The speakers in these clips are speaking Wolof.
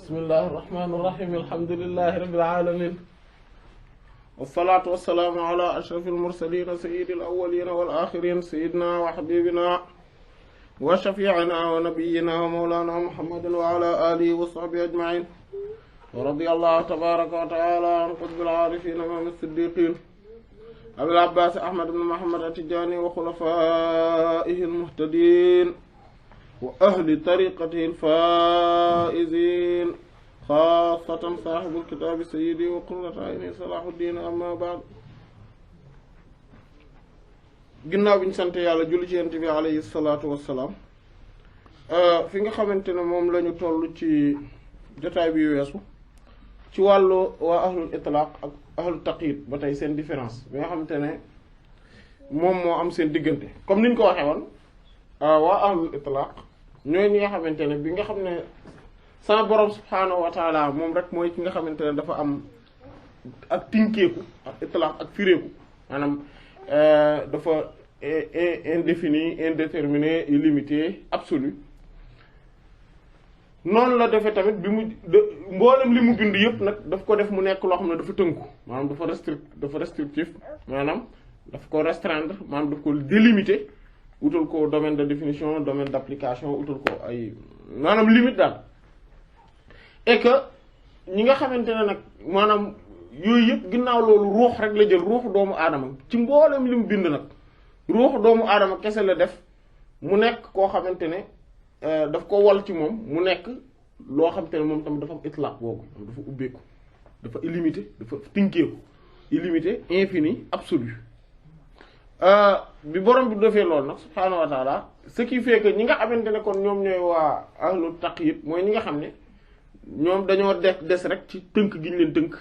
bismillahir rahmanir rahim alhamdulillahi rabbil alamin wassalatu wassalamu ala ashrafil mursalin sayyidil awwalin wal akhirin sayyidina wa habibina wa shafi'ina wa nabiyyina wa mawlana muhammadin wa ala alihi wa sahbihi ajma'in wa radiyallahu tabaraka wa ta'ala an qutbil arifin imam as-siddiqin abil abbas ahmad ibn muhammad at-tijani wa khulafaihi al-muhtadin wa ahli tariqatihi al-faa'izin xaasatan saahibul kitaabi sayyidi wa qurratu ayni Salahuddin amma ba'd. ginnaaw bi ñu sant yàlla julli ci Yonent bi alayhi salaatu wassalaam fi nga xamante ne moom la ñu toll ci jotaay bi weesu ci wàllu waa ahlul itlaaq ak ahlul taqyid ba tey seen différence bi nga xamante ne moom moo am seen diggante comme niñ ko waxee woon waa ahlul itlaaq ñooy ñi nga xamante ne bi nga xam ne sama borom subhaanahu wa taala moom rek mooy ki nga xamante ne dafa am ak tinkeeku ak itlaq ak fireeku maanaam dafa indéfini indéterminé illimité absolu noonu la defee tamit bi mu mboolem li mu bind yëpp nag daf ko def mu nekk loo xam ne dafa tënku maanaam dafa restrictif maanaam daf ko restreindre maanaam daf ko délimiter utal ko domaine de définition domaine d'application utal ko ay maanaam limite daal et que ñi nga xamante ne nag maanaam yooyu yëpp ginnaaw loolu ruux rek la jël ruuxu doomu aadama ci mboolem li mu bind nag ruuxu doomu aadama kese la def mu nekk koo xamante ne daf ko wol ci moom mu nekk loo xamante ne moom tamit dafa am itlaq boobu dafa ubbeeku dafa illimité dafa tinkeeku illimité infini absolu bi borom bi defee loolu nag subhaanahu wa taala ce qui fait que ñi nga xamante ne kon ñoom ñooy waa ahlu taqyid mooy ñi nga xam ne ñoom dañoo des rek ci tënk gi ñu leen tënk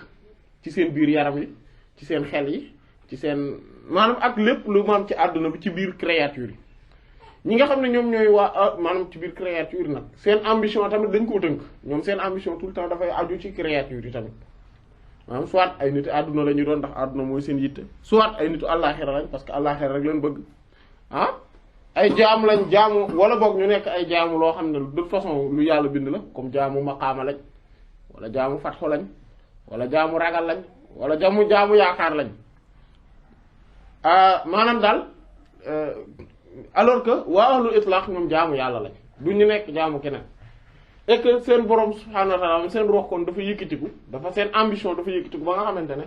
ci seen biir yaram yi ci seen xel yi ci seen maanaam ak lépp lu maam ci àdduna bi ci biir créature yi ñi nga xam ne ñoom ñooy waa maanaam ci biir créature yi nag seen ambition tamit dañ koo tënk ñoom seen ambition tout le temps dafay aju ci créature yi tamit maanaam soit ay nitu àdduna la ñu doon ndax àdduna mooy seen yitte soit ay nitu àllaaxira lañ parce que àllaaxira rek leen bëgg ay jaam lañ jaamu wala boog ñu nekk ay jaamu loo xam ne de toute façon lu yàlla bind la comme jaamu maqaama lañ wala jaamu fatxu lañ wala jaamu ragal lañ wala jaamu yaakaar lañ maanaam daal alors que waa ahlul itlaq ñoom jaamu yàlla lañ du ñu nekk jaamu keneen et que seen borom subhaanahu wa ta'ala seen ruux kon dafa yëkkatiku dafa seen ambition dafa yëkkatiku ba nga xamante ne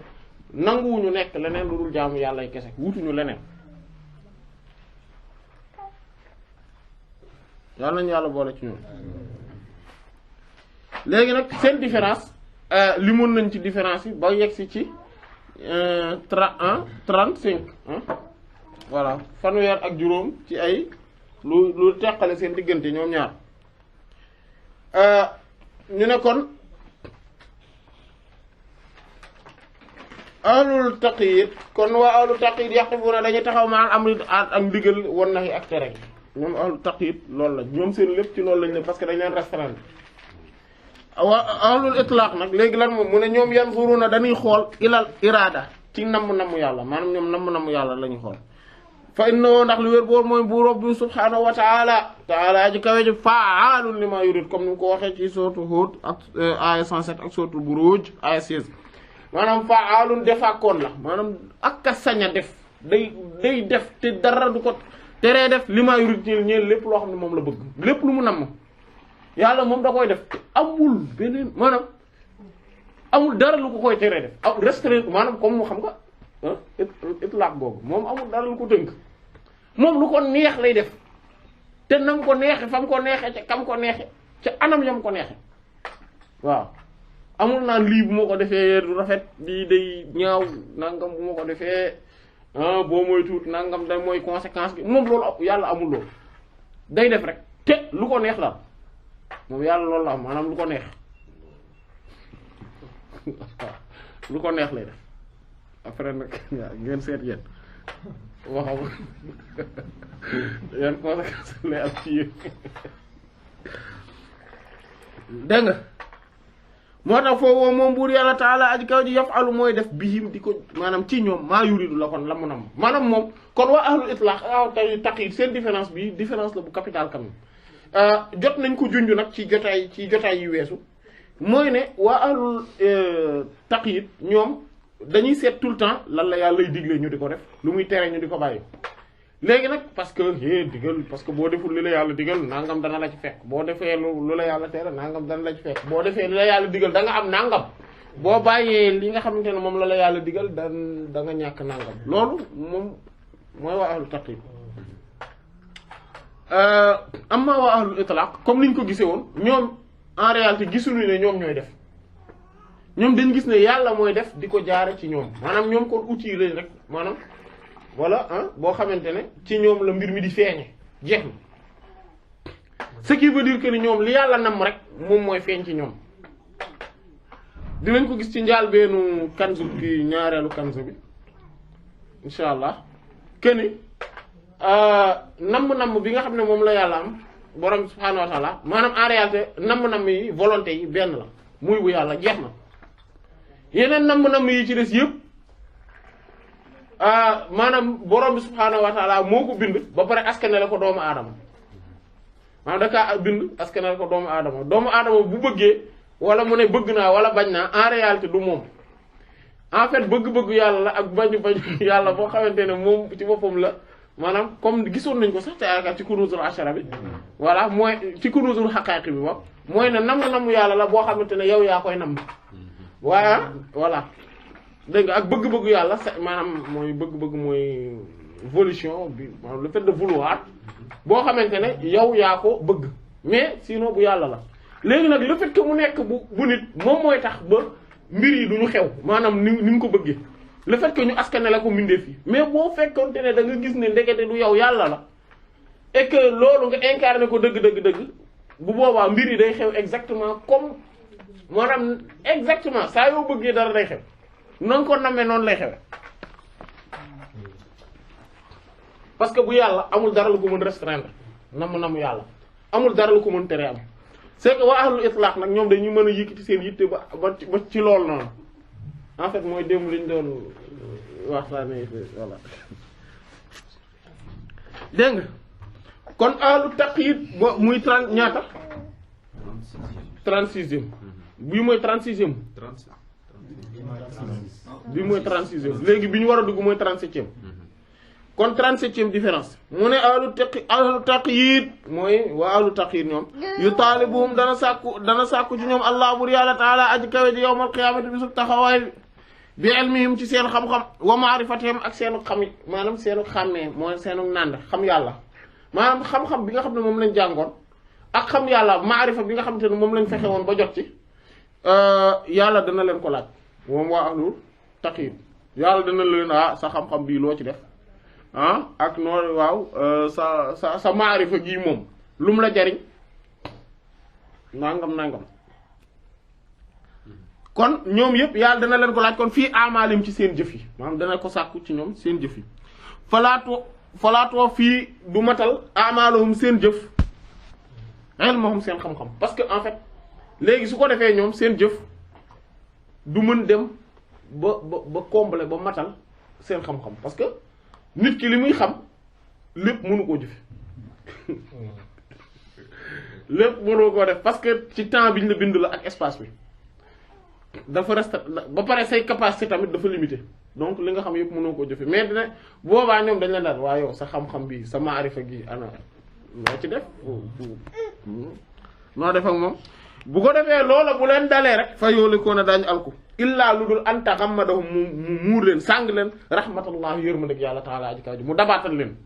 nanguwuñu nekk leneen lu dul jaamu yàlla y kese wutuñu leneen yàlla nañu yàlla boole ci ñoom léegi nag seen différence limoon nañ ci différence yi ba yegsi ci 35 voilà fanweer ak juróom ci ay lu teqale seen diggante ñoom ñaar ñu ne kon ahlul taqyid kon waa ahlul taqyid yaqifuna dañuy taxaw ma amri ak ndigal wan nahi ak tere ñoom ahlul taqyid loolu la ñoom seen lépp ci loolu lañ ne parce que dañ leen restreindre waa ahlul itlaq nag léegi lan moom mu ne ñoom yanzuruna dañuy xool ilal irada ci namm yàlla maanaam ñoom namm yàlla la ñuy xool fa innahu ndax lu wér boobu mooy bu rabbi subhaanahu wa taala ji kawe ji fa'aalun lima yurid comme ni mu ko waxee ci sourate Hud ak aya 107 ak sourate Buruj aya 16 maanaam fa'aalun defaakoon la maanaam ak a sañ a def day def te dara du ko teree def lima yurid ñeel lépp loo xam ne moom la bëgg lépp lu mu namm yàlla moom da koy def te amul beneen maanaam amul dara lu ko koy teree def ak restreint maanaam comme mu xam nga itlaq boobu moom amul dara lu ko tënk moom lu ko neex lay def te nam ko neexe fam ko neexe ca kam ko neexe ca anam yam ko neexe waaw amul naan lii bu ma ko defee du rafet lii day ñaaw nangam bu ma ko defee boo mooy tuut nangam da mooy conséquence bi moom loolu yàlla amul loolu day def rek te lu ko neex la moom yàlla loolu la am maanaam lu ko neex lu ko neex lay def après nag ngeen seet yéen waxam yan conséquence lay am ci yéen dégg nga moo tax foofu moom buur yàlla taala aji kaw ji yafalu mooy def bihim di ko maanaam ci ñoom maa yuridu la kon la mu nam maanaam moom kon waa ahlul itlaq tey taqyid seen différence bi différence la bu capital quand même jot nañ ko junj nag ci jotaay yu weesu mooy ne waa ahlul taqyid ñoom dañuy seet tout le temps lan la yàlla lay digle ñu di ko def lu muy tere ñu di ko bàyyi léegi nag parce que digal parce que boo deful li la yàlla digal nangam dana la ci fekk boo defee lu la yàlla tere nangam dana la ci fekk boo defee li la yàlla digal da nga am nangam boo bàyyee li nga xamante ne moom la yàlla digal da nga ñàkk nangam loolu moom mooy waa ahlul taqyid amma waa ahlul itlaq comme niñ ko gisee woon ñoom en réalité gisuñu ne ñoom ñooy def ñoom dañ gis ne yàlla mooy def di ko jaare ci ñoom maanaam ñoom kon outil lañ rek maanaam wala boo xamante ne ci ñoom la mbir mi di feeñe jeex na ce qui veut dire que ni ñoom li yàlla nam rek moom mooy feeñ ci ñoom dinañ ko gis ci njaal beenu kanzu ki ñaareelu kanzu bi insha allah keni namm bi nga xam ne moom la yàlla am borom subhaanahu wa ta'ala maanaam en réalité namm yi volonté yi benn la muy bu yàlla jeex na yeneen namm yi ci des yëpp maanaam borom bi subhaanahu wa ta'ala moo ko bind ba pare askanale ko doomu aadama maanaam da kaa bind askanale ko doomu aadama bu bëggee wala mu ne bëgg naa wala bañ naa en réalité du moom en fait bëgg-bëgg yàlla la ak bañu yàlla boo xamante ne moom ci boppam la maanaam comme gisoon nañ ko sax te yaakaar ci kunuzul ashara bi voilà mooy ci kunuzul haqaiqi bi moom mooy ne namm yàlla la boo xamante ne yow yaa koy namm waaye voilà dégg nga ak bëgg-bëgg yàlla maanaam mooy bëgg-bëgg mooy volition bi maanaam le fait de vouloir boo xamante ne yow yaa ko bëgg mais sinon bu yàlla la léegi nag le fait que mu nekk bu nit moom mooy tax ba mbir yi duñu xew maanaam ni nga ko bëggee le fait que ñu askanale ko mbindeef yi mais boo fekkonte ne da nga gis ne ndekete du yow yàlla la et que loolu nga incarné ko dëgg bu boobaa mbir yi day xew exactement comme maanaam exactement saa yoo bëggee dara day xew noonu ko namee noonu lay xewe parce que bu yàlla amul dara lu ko mën restreindre namm yàlla amul dara lu ko mën tere am c'est que waa ahlul itlaq nag ñoom dañuy mën a yëkkati seen yitte ba ci loolu noonu en fait mooy démb liñ doon waxtaanee voilà dégg nga kon ahlu taqyid bo muy 30 ñaata 36e bii mooy 36e bii mooy 36e léegi bi ñu war a dugg mooy 37e kon 37e différence mu ne ahlu taqyid mooy waa ahlu taqyid ñoom yu taalibuhum dana sàkku ci ñoom allah bur yàlla taala aji kawe ji yawmal qiyaamati bi su taxawaay bi ilmihim ci seen xam-xam wa ma'rifatihim ak seenu xam maanaam seenu xàmmee mooy seenu nànd xam yàlla maanaam xam-xam bi nga xam ne moom lañ jàngoon ak xam yàlla ma'rifa bi nga xam te ne moom lañ fexe woon ba jot ci yàlla dana leen ko laaj moom waa ahlu taqyid yàlla dana leen sa xam-xam bii loo ci def ak noonu waaw sa ma'rifa gii moom lu mu la jariñ nangam kon ñoom yëpp yàlla dana leen ko laaj kon fii amaalim ci seen jëf yi maanaam dana ko sàkku ci ñoom seen jëf yi falaatoo fii du matal amaaluhum seen jëf ilmuhum seen xam-xam parce que en fait léegi su ko defee ñoom seen jëf du mën dem ba combler ba matal seen xam-xam parce que nit ki li muy xam lépp mënu koo jëfe lépp mënu koo def parce que ci temps bi ñu la bind la ak espace bi dafa reste ba pare say capacité tamit dafa limité donc li nga xam yëpp mënoo koo jëfe mais dina boobaa ñoom dañ leen daal waa yow sa xam-xam bi sa maarifa gi ana noo ci def noo def ak moom bu ko defee loola bu leen dalee rek fa yoolikoon a daañu alku illaa lu dul anta xammadahum mu muur leen sàng leen rahmatullah yërmandeg yàlla taala aji kaw ji mu dabaatal leen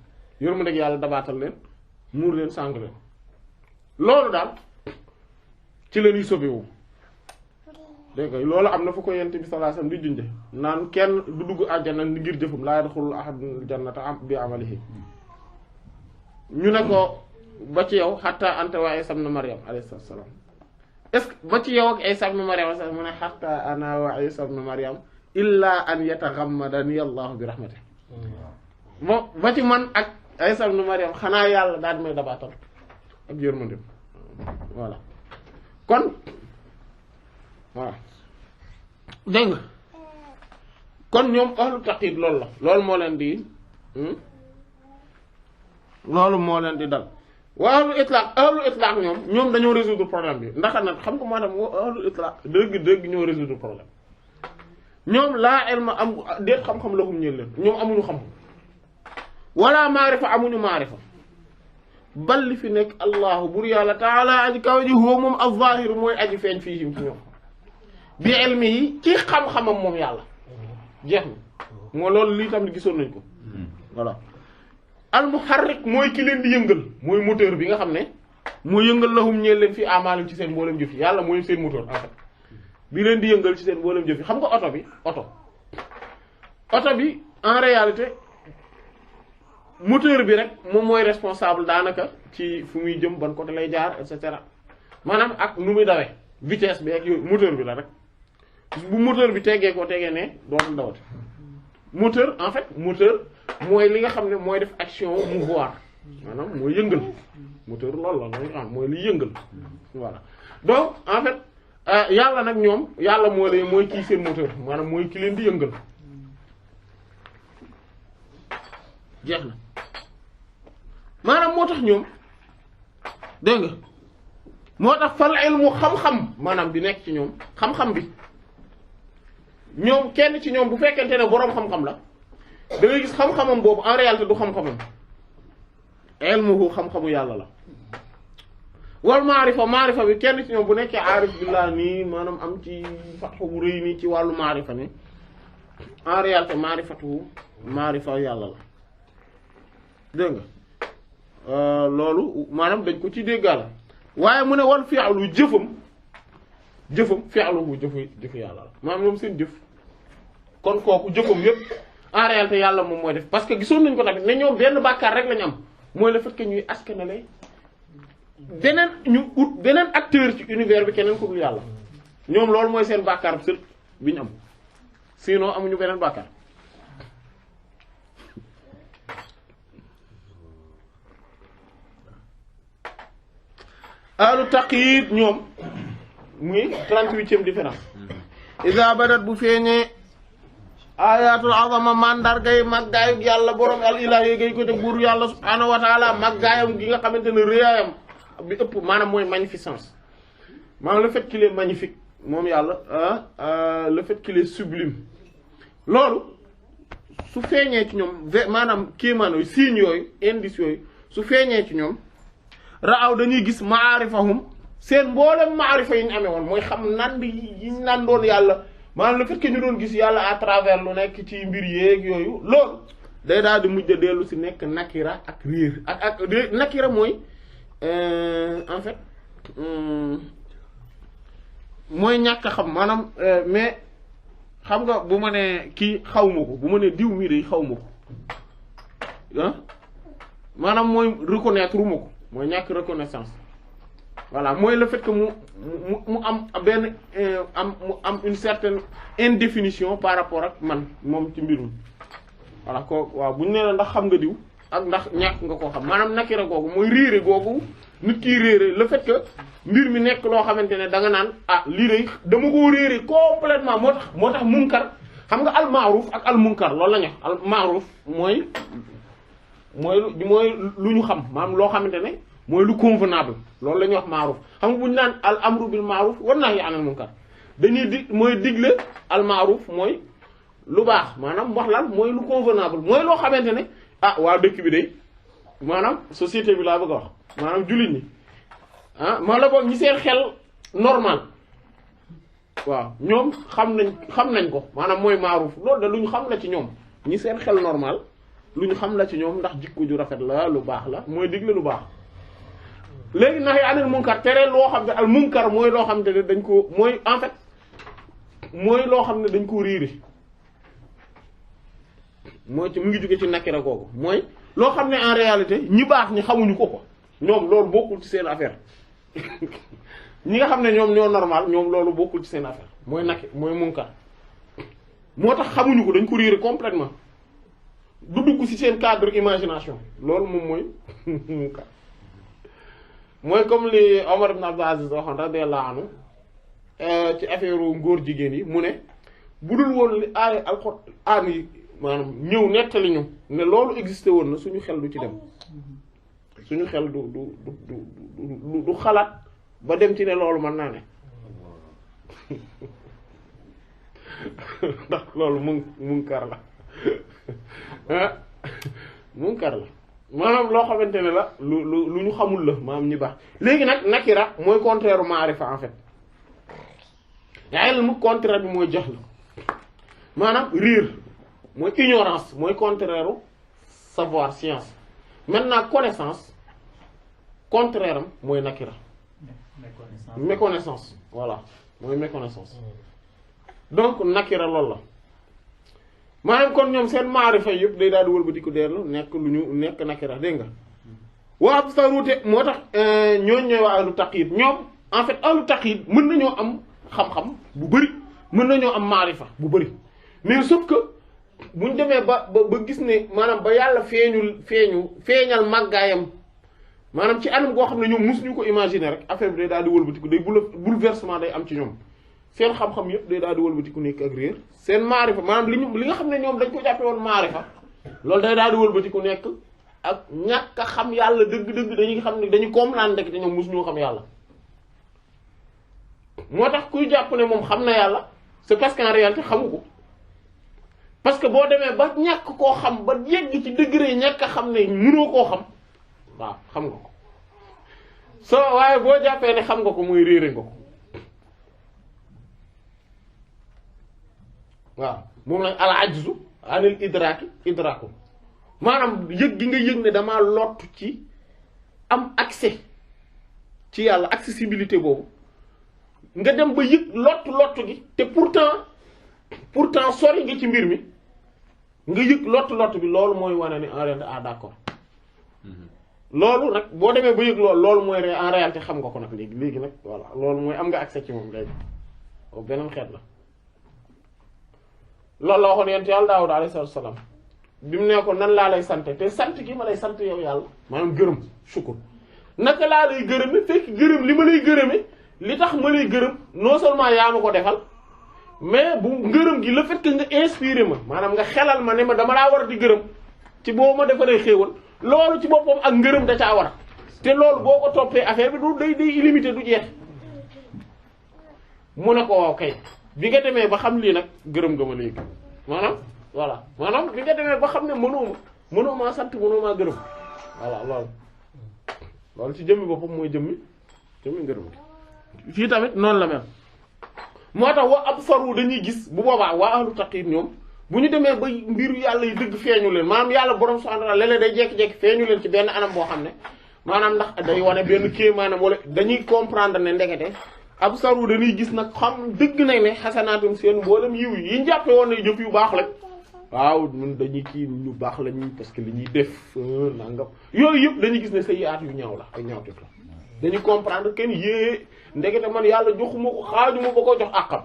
yërmandeg yàlla dabaatal leen muur leen sàng leen loolu daal ci la ñuy sobewu dégg nga loolu am na fu ko yent bi sallallahu alayhi wasallam di junde naan kenn du dugg àjjana ngir jëfum laa yadxulul ahadul jannata bi amalihi ñu ne ko ba ci yow hatta anta wa Isa ibn Maryam alayhi salaam est-ce que ba ci yow ak Isa ibn Maryam mu ne hatta ana wa Isa ibn Maryam illa an yataghammadani Allahu bi rahmatihi bon ba ci man ak Isa ibn Maryam xanaa yàlla daal may dabaatal ak yërmandeem voilà kon voilà dégg nga kon ñoom ahlu taqyid loolu la loolu moo leen di dal wa ahlul itlaq ñoom dañoo résoudre problème bi ndax nag xam nga maanaam ahlul itlaq dëgg ñoo résoudre problème ñoom laa ilma am déet xam-xam lahum ñeel leen ñoom amuñu xam-xam wala maarifa amuñu maarifa bal li fi nekk allahu bur yàlla taala aji kaw ji huwa moom az-zahir mooy aji feeñ fii ci ñoom bi ilmi yi ci xam-xamam moom yàlla jeex na moo loolu lii tam gisoon nañ ko voilà al muharrik mooy ki leen di yëngal mooy moteur bi nga xam ne mooy yëngal lahum ñeel leen fi amaalim ci seen mboolem jëf yi yàlla mooy seen moteur en fait bi leen di yëngal ci seen mboolem jëf yi xam nga oto bi en réalité moteur bi rek moom mooy responsable daanaka ci fu muy jëm ban côté lay jaar et cetera maanaam ak nu muy dawee vitesse bi ak yooyu moteur bi la rek bu moteur bi tegee ne dootul dawati moteur en fait moteur mooy li nga xam ne mooy def action mouvoir maanaam mooy yëngal moteur loolu la mooy li yëngal voilà donc en fait yàlla nag ñoom yàlla mooy kii seen moteur maanaam mooy ki leen di yëngal jeex na maanaam moo tax ñoom dégg nga moo tax fal ilmu xam-xam maanaam bi nekk ci ñoom xam-xam bi ñoom kenn ci ñoom bu fekkente ne boroom xam-xam la da ngay gis xam-xamam boobu en réalité du xam-xamam ilmuhu xam-xamu yàlla la wal maarifa bi kenn ci ñoom bu nekkee aarif billah nii maanaam am ci fatxu bu rëy nii ci wàllu maarifa ni en réalité maarifa yàlla la dégg nga loolu dañ ko ci déggaala waaye mu ne wal fi'lu jëfam fi'luhu jëfu yàlla la maanaam moom seen jëf kon kooku jëfam yépp en réalité yàlla moom mooy def parce que gisoon nañ ko tamit ne ñoom benn bàkkaar rek lañu am mooy le fait que ñuy askanale beneen acteur ci univers bi keneen ku dul yàlla ñoom loolu mooy seen bàkkaar sër bi ñu am sinon amuñu beneen bàkkaar ahlu taqyid ñoom muy 38e différence iza badat bu feeñee ayatul azama mandargay màggaayu yàlla borom al ilahi gay ko te buur yàlla subhanahu wa ta'ala màggaayam gi nga xamante ne réyaayam bi ëpp maanaam mooy magnificence maanaam le fait qu'il est magnifique moom yàlla le fait qu'il est sublime loolu su feeñee ci ñoom maanaam kéemaan yooyu signes yooyu indices yooyu su feeñee ci ñoom raaw dañuy gis maarifahum seen mboolem maarifa yi ñu amee woon mooy xam nand yi ñu nandoon yàlla maanaam le fait que ñu doon gis yàlla à travers lu nekk ci mbir yeeg yooyu loolu day daal di mujj a dellu si nekk nakira ak riir ak nakira mooy en fait mooy ñàkk a xam maanaam mais xam nga bu ma nee kii xaw ma ko bu ma nee diw mii de xaw ma ko maanaam mooy reconnaître uma ko mooy ñàkk reconnaissance voilà mooy le fait que mu am benn mu am une certaine indéfinition par rapport ak man moom ci mbir mi voilà ko waaw bu ñu nee la ndax xam nga diw ak ndax ñàkk nga koo xam maanaam nakira googu mooy réere googu nit kiy réere le fait que mbir mi nekk loo xamante ne da nga naan lii de dama koo réere complètement moo tax munkar xam nga al ma'ruf ak al munkar loolu la ñu wax al ma'ruf mooy lu ñu xam maanaam loo xamante ne mooy lu convenable loolu la ñuy wax ma'ruf xam nga bu ñu naan al amru bil ma'ruf wan nahyi anil munkar dañuy mooy digle al ma'ruf mooy lu baax maanaam wax lan mooy lu convenable mooy loo xamante ne waa dëkk bi de maanaam société bi laa bëgg a wax maanaam jullit ñi moo la boog ñi seen xel normal waaw ñoom xam nañ ko maanaam mooy ma'ruf loolu da lu ñu xam la ci ñoom ñi seen xel normal lu ñu xam la ci ñoom ndax jikko ju rafet la lu baax la mooy digle lu baax léegi nahyi anil munkar tere loo xam ne al munkar mooy loo xam ne dañ ko mooy en fait mooy loo xam ne dañ ko riiri mooy ci mu ngi jóge ci nakira googu mooy loo xam ne en réalité ñi baax ñi xamuñu ko ñoom loolu bokkul ci seen affaire ñi nga xam ne ñoom ñoo normal ñoom loolu bokkul ci seen affaire mooy mooy munkar moo tax xamuñu ko dañ ko riiri complètement du dugg ci seen cadre imagination loolu moom mooy munkar mooy comme li Omar ibn Abdul Aziz waxoon radiyallahu anhu ci affaire ngóor jigéen yi mu ne bu dul woon li aaya alxuraan yi maanaam ñëw nettali ñu ne loolu existé woon na suñu xel du ci dem suñu xel du xalaat ba dem ci ne loolu mën naa ne ndax loolu munkar la munkar la maanaam loo xamante ne la lu ñu xamul la maanaam ñi baax léegi nag nakira mooy contraire u maarifa en fait ilm contraire bi mooy jahl maanaam riir mooy ignorance mooy contraire u savoir science maintenant connaissance contraire am mooy nakira méconnaissance voilà mooy méconnaissance donc nakira loolu la maanaam kon ñoom seen maarifa yëpp day daal di wëlbatiku dellu nekk lu ñu nekk nakira dégg nga waa absarute moo tax ñooñ ñooy waa ahlu taqyid ñoom en fait ahlu taqyid mën nañoo am xam-xam bu bari mën nañoo am maarifa bu bari mais sauf que buñ demee ba gis ne maanaam ba yàlla feeñal màggaayam maanaam ci anam goo xam ne ñoom musuñu ko imaginer rek affaire bi day daal di wëlbatiku day bouleversement day am ci ñoom seen xam-xam yëpp day daal di wëlbatiku nekk ak réer seen maarifa maanaam li nga xam ne ñoom dañ ko jàppe woon maarifa loolu day daal di wëlbatiku nekk ak ñàkk a xam yàlla dëgg-dëgg dañuy xam ne dañu comprendre rek te ñoom musuñu xam yàlla moo tax kuy jàpp ne moom xam na yàlla c'est parce qu'en réalité xamu ko parce que boo demee ba ñàkk koo xam ba yegg ci degré ñàkk a xam ne mënoo koo xam waaw xam nga ko soo waaye boo jàppee ne xam nga ko muy réere nga ko waaw moom lañ al ajzu anil idraku maanaam yëg gi nga yëg ne damaa lott ci am accès ci yàlla accessibilité boobu nga dem ba yëg lott gi te pourtant sori nga ci mbir mi nga yëg lott bi loolu mooy wane ni en réalité d'accord loolu nag boo demee ba yëg loolu mooy en réalité xam nga ko nag léegi nag voilà loolu mooy am nga accès ci moom léegi beneen xeet la loolu la waxoon yent yàlla Daawuda alayhi salaam bi mu ne ko nan laa lay sante te sant gi ma lay sant yow yàlla maanaam gërëm sukkur naka laa lay gërëme fekk gërëm li ma lay gërëme li tax ma lay gërëm non seulement yaa ma ko defal mais bu ngërëm gi le fait que nga inspiré ma maanaam nga xelal ma ne ma dama laa war a di gërëm ci boobu ma defalee xéewal loolu ci boppam ak ngërëm da caa war a te loolu boo ko toppee affaire bi du day illimité du jeex mu ne ko waaw kay bi nga demee ba xam lii nag gërëm nga ma léegi maanaam voilà maanaam bi nga demee ba xam ne mënoo maa sant mënoo maa gërëm voilà loolu ci jëmmi boppam mooy jëmmi ngërëm gi fii tamit noonu la mel moo tax wa absaru dañuy gis bu boobaa waa ahlu taqyid ñoom bu ñu demee ba mbiru yàlla yi dëgg feeñu leen maanaam yàlla borom subhanahu wa ta'ala léeg-léeg day jékki-jékki feeñu leen ci benn anam boo xam ne maanaam ndax day wane benn kii maanaam wala dañuy comprendre ne ndekete absaru dañuy gis nag xam dëgg nañ ne xasanaatum seen mboolem yiw yi ñu jàppe woon ne jëf yu baax lañ waaw ñun dañuy kii ñu baax lañ parce que li ñuy def nangam yooyu yëpp dañuy gis ne sayyi'aat yu ñaaw la ay ñaawteef la dañuy comprendre kenn yée ndekete man yàlla joxuma ko xaajuma ba ko jox àqam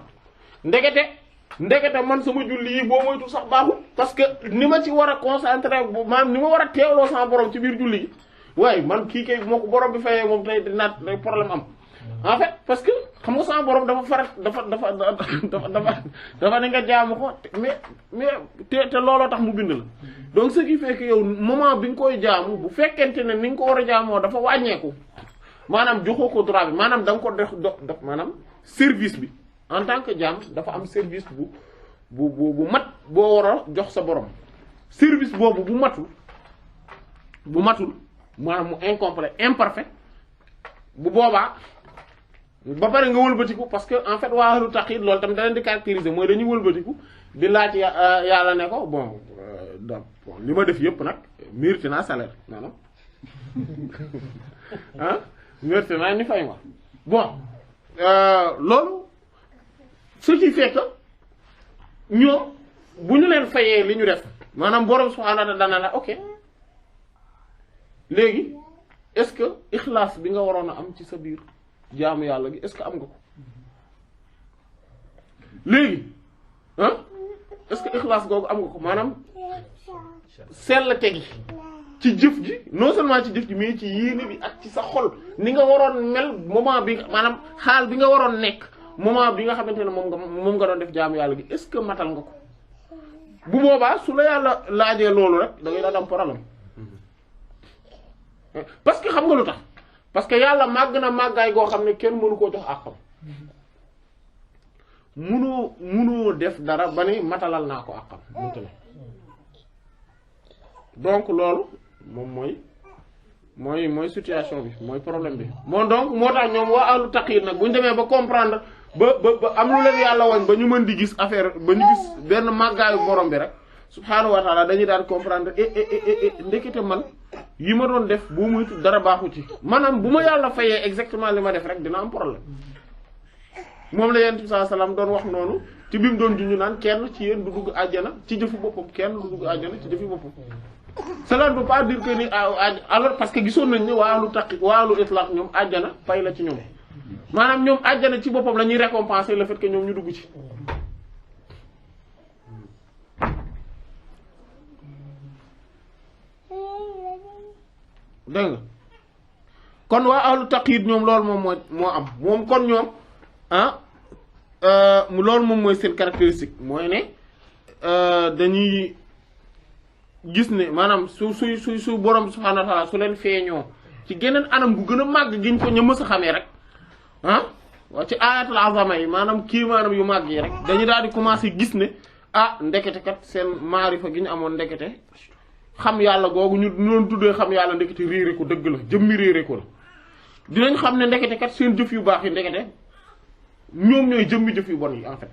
ndekete man sama julli yi boo moytu sax baaxul parce que ni ma ci war a concentrer bu maanaam ni ma war a teewloo sama borom ci biir julli gi waaye man kii kay moo ko borom bi fayee moom tey naat day problème am en fait parce que xam nga sama borom dafa ne nga jaamu ko mais te looloo tax mu bind la donc ce qui fait que yow moment bi nga koy jaamu bu fekkente ne ni nga ko war a jaamoo dafa wàññeeku maanaam joxoo ko droit bi maanaam da nga ko def maanaam service bi en tant que jaam dafa am service bu mat boo war a jox sa borom service boobu bu matul maanaam mu incomplet imparfait bu boobaa ba pare nga wëlbatiku parce que en fait waa ahlu taqyid loolu tamit da leen di caractériser mooy dañuy wëlbatiku di laaj yàlla ne ko bon li ma def yëpp nag mérité naa salaire maanaam ah mérité naa ñu fay ma bon loolu ce qui fait que ñoom bu ñu leen fayee li ñu def maanaam borom subhaanahu wa ta'aala dana la ok léegi est-ce que ixlaas bi nga waroon a am ci sa biir jaamu yàlla gi est-ce que am nga ko léegi ah est-ce que ixlaas googu am nga ko maanaam sell tegi ci jëf ji non seulement ci jëf ji mais ci yéene bi ak ci sa xol ni nga waroon mel moment bi maanaam xaal bi nga waroon nekk moment bi nga xamante ne moom nga doon def jaamu yàlla gi est-ce que matal nga ko bu boobaa su la yàlla laajee loolu rek da ngay daal am problème parce que xam nga lu tax parce que yàlla màgg na màggaay goo xam ne kenn mënu koo jox àqam munoo def dara ba ni matalal naa ko àqam mënta ne donc loolu moom mooy situation bi mooy problème bi bon donc moo tax ñoom waa ahlu taqyid nag bu ñu demee ba comprendre ba am lu leen yàlla wañ ba ñu mën di gis affaire ba ñu gis benn màggaayu borom bi rek subhaanahu wa taala dañuy daal comprendre ndekete man yi ma doon def bu muy dara baaxu ci maanaam bu ma yàlla fayee exactement li ma def rek dina am problème moom la yonent bi sallallahu alayhi wasallam doon wax noonu ci bi mu doon junju naan kenn ci yéen du dugg àjjana ci jëfu boppam kenn du dugg àjjana ci jëfi boppam cela ne veut pas dire que ni alors parce que gisoon nañ ne waalu taqi waalu itlaq ñoom àjjana pay la ci ñoom maanaam ñoom àjjana ci boppam la ñuy récompenser le fait que ñoom ñu dugg ci dégg nga kon waa ahlu taqyid ñoom loolu moom moo am moom kon ñoom loolu moom mooy seen caractéristique mooy ne dañuy gis ne maanaam su borom subhaanahu wa ta'aala su leen feeñoo ci geneen anam gu gën a màgg giñ ko ñu mës a xamee rek waa ci ayatul azama yi maanaam kii maanaam yu màgg yi rek dañu daal di commencer gis ne ndekete kat seen maarifa gi ñu amoon ndekete xam yàlla googu ñu doon tuddee xam yàlla ndekete réere ko dëgg la jëmmi réere ko la dinañ xam ne ndekete kat seen jëf yu baax yi ndekete ñoom ñooy jëmmi jëf yu bon yi en fait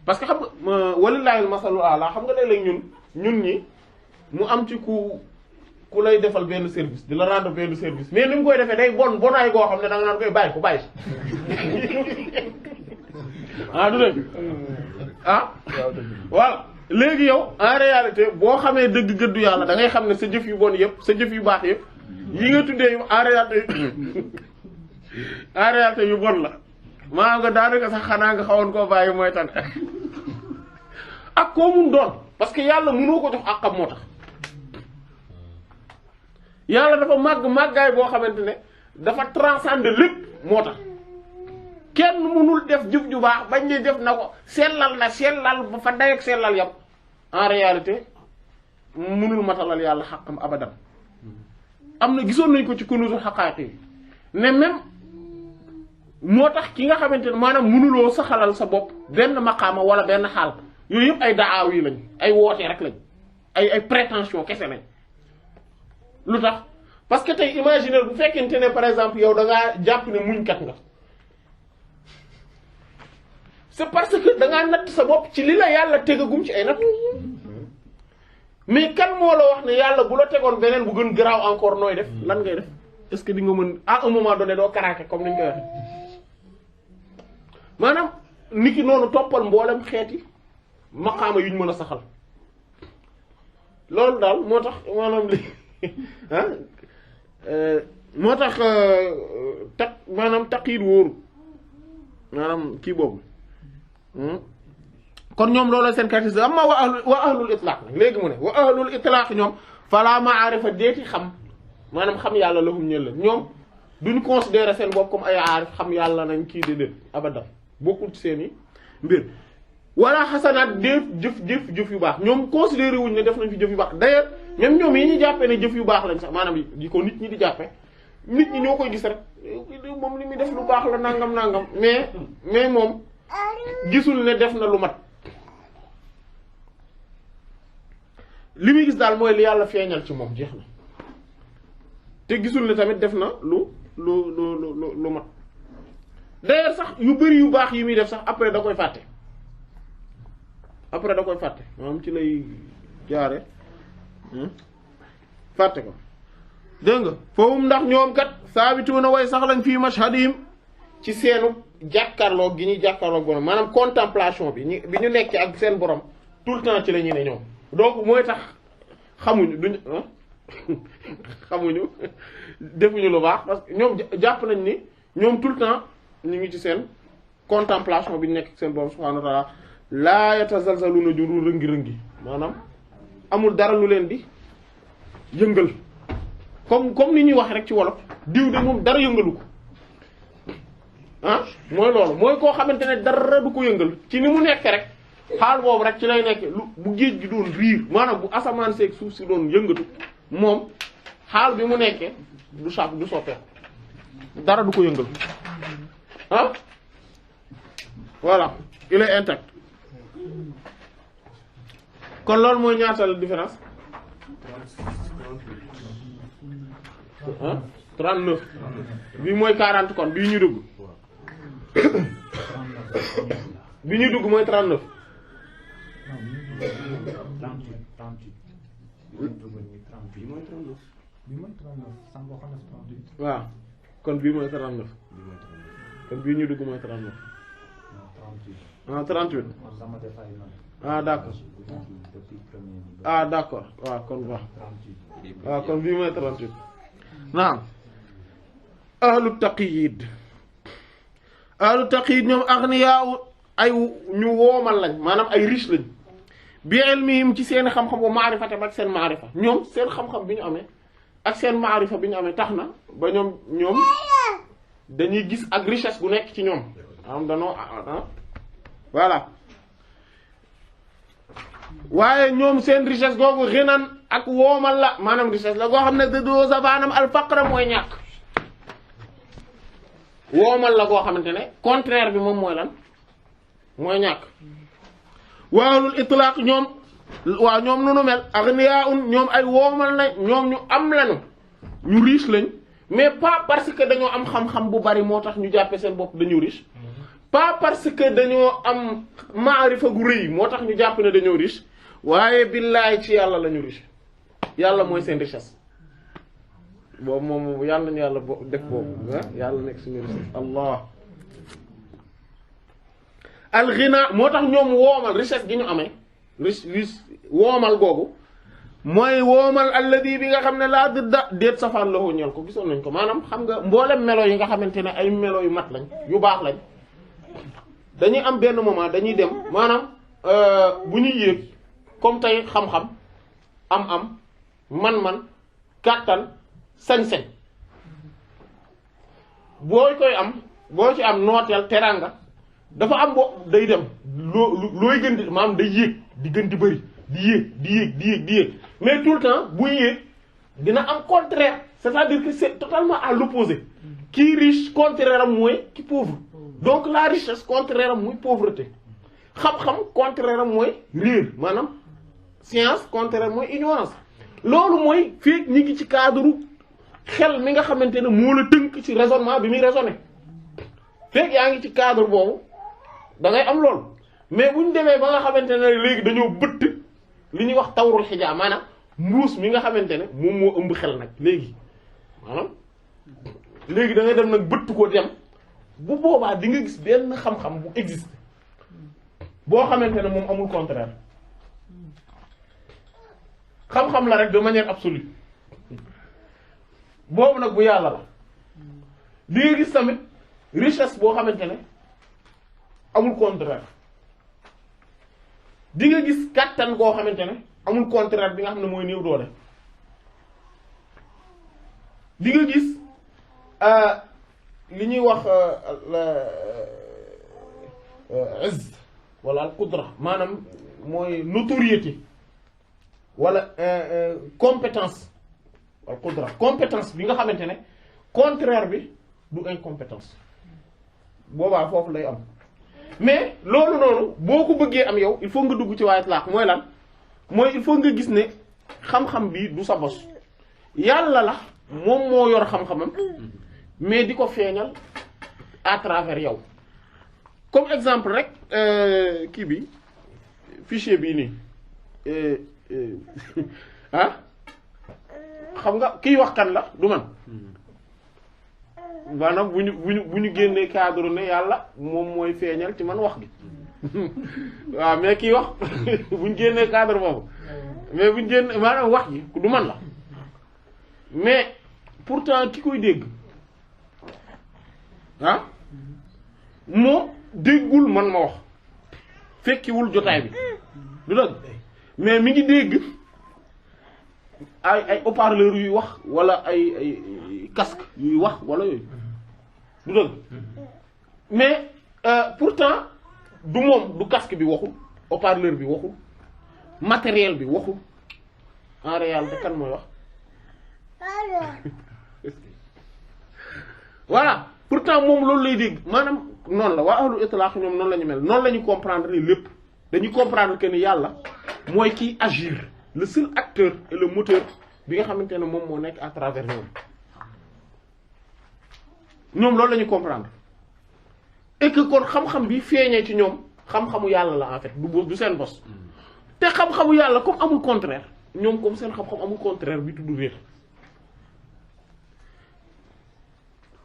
parce que xam nga walillaahil masalul a'laa xam nga léeg-léeg ñun ñi mu am ci ku lay defal benn service di la rendre benn service mais ni mu koy defee day bonaay goo xam ne da nga naan koy bàyyi ko bàyyi du dëgg voilà léegi yow en réalité boo xamee dëgg gëddu yàlla da ngay xam ne sa jëf yu bon yëpp sa jëf yu baax yëpp yi nga tuddee yu en réalité yu bon la maa nga daanaka sax xanaa nga xawoon koo bàyyi mooy tan ak koo mun doon parce que yàlla mënoo ko jox àqam moo tax yàlla dafa màggaay boo xamante ne dafa transcender lépp moo tax kenn mënul def jëf ju baax bañ ne def na ko sellal ba fa day ak sellal yam en réalité mënul matalal yàlla xaqam abadan am na gisoon nañ ko ci kunuusul xaqaaq yi ne même moo tax ki nga xamante ne maanaam mënuloo saxalal sa bopp benn maqaama wala benn xaal yooyu yëpp ay daaw yi lañ ay woote rek lañ ay prétention kese lañ lu tax parce que tey imaginer bu fekkente ne par exemple yow da ngaa jàpp ne muñkat nga c'est parce que da ngaa natt sa bopp ci li la yàlla tegagum ci ay natt mais kan moo la wax ne yàlla bu la tegoon beneen bu gën garaaw encore nooy def lan ngay def est-ce que di nga mën à un moment donné doo karaake comme ni ñu koy waxee maanaam niki noonu toppal mboolem xeeti maqaama yuñ mën a saxal loolu daal moo tax maanaam li moo tax maanaam taqyid wóoru maanaam kii boobu kon ñoom loolu seen caractéristique amma wa ahlul itlaq nag léegi mu ne wa ahlul itlaq ñoom fala ma'arifa deeti xam maanaam xam yàlla lahum ñël la ñoom duñ considérer seen bopp comme ay aarif xam yàlla nañ kii déedéet abadan bokkul ci seen i mbir wala xasanaat jëf yu baax ñoom considéré wuñ ne def nañ fi jëf yu baax d'ailleurs même ñoom yi ñu jàppee ne jëf yu baax lañ sax maanaam yi ko nit ñi di jàppe nit ñi ñoo koy gis rek moom li muy def lu baax la nangam mais moom gisul ne def na lu mat li muy gis daal mooy li yàlla feeñal ci moom jeex na te gisul ne tamit def na lu mat d'ailleurs sax yu bari yu baax yi muy def sax après da koy fàtte maanaam ci lay jaare fàtte ko dégg nga foofu ndax ñoom kat saabituuna way sax lañ fii mashhadihim ci seenu jàkkaarloo gi ñuy jàkkaarloo borom maanaam contemplation bi ñu nekkee ak seen borom tout le temps ci la ñuy ne ñoom donc mooy tax xamuñu defuñu lu baax parce que ñoom jàpp nañ ni ñoom tout le temps ñu ngi ci seen contemplation bi ñu nekk seen borom subhanahu wa ta'ala laa yatazalzaluna juru rëngi-rëngi maanaam amul dara lu leen di yëngal comme ni ñuy wax rek ci wolof diw de moom dara yëngalu ko mooy loolu mooy koo xamante ne dara du ko yëngal ci ni mu nekk rek xaal boobu rek ci lay nekk lu bu géej gi doon riir maanaam bu asamaan seeg suuf si doon yëngatu moom xaal bi mu nekkee du soppeeku dara du ko yëngal ah voilà il est intact kon loolu mooy ñaata la différence 39 bii mooy 40 kon bii ñu dugg bi ñuy dugg mooy 39 waaw kon bii mooy 39 kon bii ñu dugg mooy 39 ah 38 ah d'accord ah d'accord waaw kon baax waaw kon bii mooy 38 naam ahlu taqyid ñoom aghniya ay ñu woomal lañ maanaam ay riche lañ bi ilmihim ci seen xam-xam bu maarifata ak seen maarifa ñoom seen xam-xam bi ñu amee ak seen maarifa bi ñu amee tax na ba ñoom dañuy gis ak richesse bu nekk ci ñoom am danoo voilà waaye ñoom seen richesse googu xinan ak woomal la maanaam richesse la goo xam ne doo safaanam al faqra mooy ñàkk woomal la goo xamante ne contraire bi moom mooy lan mooy ñàkk waawlul itlaq ñoom waaw ñoom nunu mel aghniyaun ñoom ay woomal na ñoom ñu am lañu ñu riche lañ mais pas parce que dañoo am xam-xam bu bari moo tax ñu jàppe seen bopp dañu riche pas parce que dañoo am maarifa gu rëy moo tax ñu jàpp ne dañoo riche waaye billaay ci yàlla lañu riche yàlla mooy seen richesse boobu moom yàlla nañu yàlla def boobu yàlla nekk suñu richesse allah al ghina moo tax ñoom woomal richesse gi ñu amee riche woomal googu mooy woomal alladi bi nga xam ne laa didda déet safaan la ñal ko gisoon nañ ko maanaam xam nga mboolem melo yi nga xamante ne ay melo yu mat lañ yu baax lañ dañuy am benn moment dañuy dem maanaam bu ñuy yéeg comme tey xam-xam am man-man kàttan sañ-sañ boo ci am nooteel teranga dafa am day dem looy gën di maanaam day yéeg di gën di bëri di yéeg mais tout le temps buy yéeg dina am contraire c'est-à-dire que c'est totalement à l'opposé kii riche contraire am mooy ki pauvre donc la richesse contraire am muy pauvreté xam-xam contraire am mooy réer maanaam science contraire am mooy ignorance loolu mooy fii ñi ngi ci cadre xel mi nga xamante ne moo la tënk ci raisonnement bi muy raisonner fekk yaa ngi ci cadre boobu da ngay am loolu mais bu ñu demee ba nga xamante ne léegi dañoo bëtt li ñuy wax tawrul xijaa maanaam mbuus mi nga xamante ne moom moo ëmb xel nag léegi maanaam léegi da ngay dem nag bëtt ko dem bu boobaa di nga gis benn xam-xam bu existe boo xamante ne moom amul contraire xam-xam la rek de manière absolue boobu nag bu yàlla la di nga gis tamit richesse boo xamante ne amul contraire di nga gis kàttan goo xamante ne amul contraire bi nga xam ne mooy néew doole di nga gis li ñuy wax izz wala al qudra maanaam mooy notoriété wala compétence al qudra compétence bi nga xamante ne contraire bi du incompétence boobaa foofu lay am mais loolu noonu boo ko bëggee am yow il faut nga dugg ci waaye laax mooy lan mooy il faut nga gis ne xam-xam bi du sa bos yàlla la moom moo yor xam-xamam mais di ko feeñal à travers yow comme exemple rek kii bi fichier bii nii xam nga kiy wax kan la du man maanaam bu ñu génnee cadre ne yàlla moom mooy feeñal ci man wax gi waaw mais kiy wax bu ñu génnee cadre boobu mais bu ñu génnee maanaam wax ji du man la mais pourtant ki koy dégg moo déggul man ma wax fekkiwul jotaay bi du dëgg mais mi ngi dégg ay haut-parleur yuy wax wala ay casque yuy wax wala yooyu du dëgg mais pourtant du moom du casque bi waxul haut-parleur bi waxul matériel bi waxul en réalité kan mooy wax voilà pourtant moom loolu lay dégg maanaam noonu la waa ahlu itlaq ñoom noonu la ñu mel noonu la ñu comprendre lépp dañuy comprendre que ni yàlla mooy kiy agir le seul acteur et le moteur bi nga xamante ne moom moo nekk à travers ñoom loolu la ñu comprendre et que kon xam-xam bi feeñee ci ñoom xam-xamu yàlla la en fait du seen bos te xam-xamu yàlla comme amul contraire ñoom comme seen xam-xam amul contraire bi tudd réer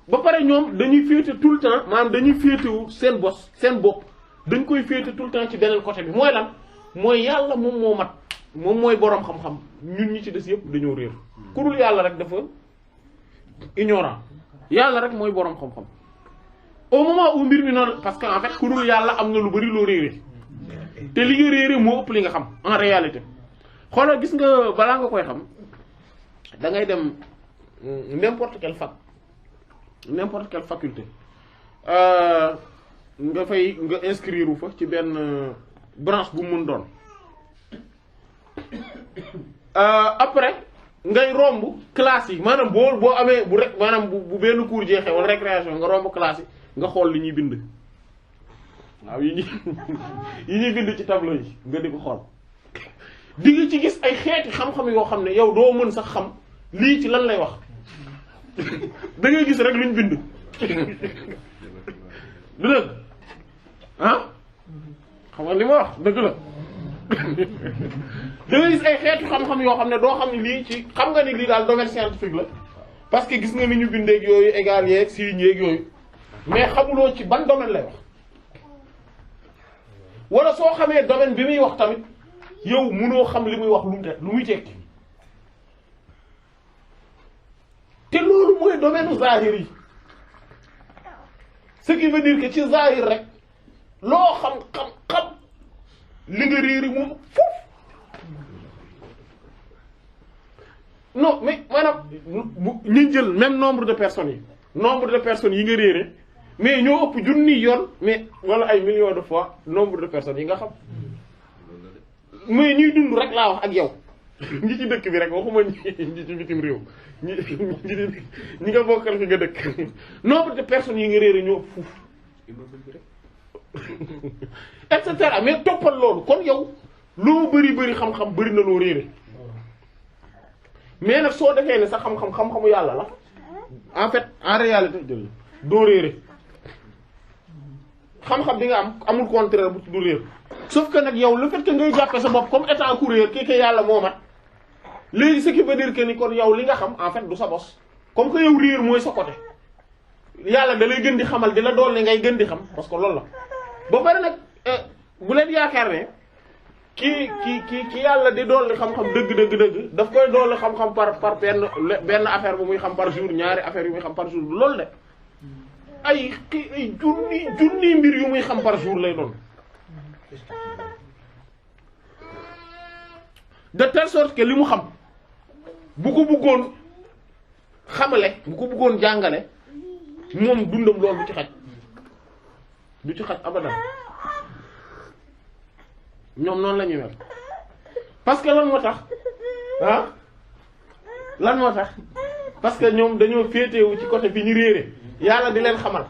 ba pare ñoom dañuy féete tout le temps maanaam dañuy féetewu seen bos seen bopp dañ koy féete tout le temps ci beneen côté bi mooy lan mooy yàlla moom moo mat moom mooy boroom xam-xam ñun ñi ci des yëpp dañoo réer ku dul yàlla rek dafa ignorant yàlla rek mooy boroom xam-xam au moment où mbir mi noonu parce que en fait ku dul yàlla am na lu bari loo réere te li nga réere moo ëpp li nga xam en réalité xoolal gis nga balaa nga koy xam da ngay dem n'importe quelle faculté nga fay nga inscrire wu fa ci benn branche bu mun doon après ngay romb classe yi maanaam boo amee bu rek maanaam bu benn cours jeexee wala récréation nga romb classe yi nga xool li ñuy bind waaw yi ñuy bind ci tableau yi nga di ko xool di nga ci gis ay xeeti xam-xam yoo xam ne yow doo mën sax xam lii ci lan lay wax da ngay gis rek luñ bind du dëgg ah xam nga li ma wax dëgg la da ngay gis ay xeetu xam-xam yoo xam ne doo xam ne lii ci xam nga ni lii daal domaine scientifique la parce que gis nga ni ñu bindeeg yooyu égal yeeg signes yeeg yooyu mais xamuloo ci ban domaine lay wax wala soo xamee domaine bi muy wax tamit yow mënoo xam li muy wax lu muy tekki te loolu mooy domaine zahir yi ce qui veut dire que ci zahir rek loo xam li nga réeri moom foofu non mais maanaam ñu jël même nombre de personnes yi nga réere mais ñoo ëpp junni yoon mais wala ay millions de fois nombre de personnes yi nga xam mais ñuy dund rek laa wax ak yow ñi ci dëkk bi rek waxuma ñi ci bitim réew ñi nga bokkal fi nga dëkk nombre de personnes yi nga réere ñoo ëpp fuuf et cetera mais toppal loolu kon yow loo bari xam-xam bari na loo réere mais nag soo defee ne sa xam-xamu yàlla la en fait en réalité doo réere xam-xam bi nga am amul contraire bu tudd réer sauf que nag yow le fait que ngay jàppe sa bopp comme étant ku réer kii yàlla moo mat léegi ce qui veut dire que ni kon yow li nga xam en fait du sa bos comme que yow réer mooy sa côté yàlla da lay gën di xamal di la dool ne ngay gën di xam parce que loolu la ba pare nag bu leen yaakaar ne ki yàlla di dolli xam-xam dëgg daf koy dolli xam-xam par benn affaire bu muy xam par jour ñaari affaire yu muy xam par jour loolu de ay junni mbir yu muy xam par jour lay doon de telle sorte que li mu xam bu ko bëggoon xamale bu ko bëggoon jàngale moom dundam loolu du ci xaj abadan ñoom noonu la ñuy mel parce que lan moo tax parce que ñoom dañoo féetewu ci côté bi ñu réere yàlla di leen xamal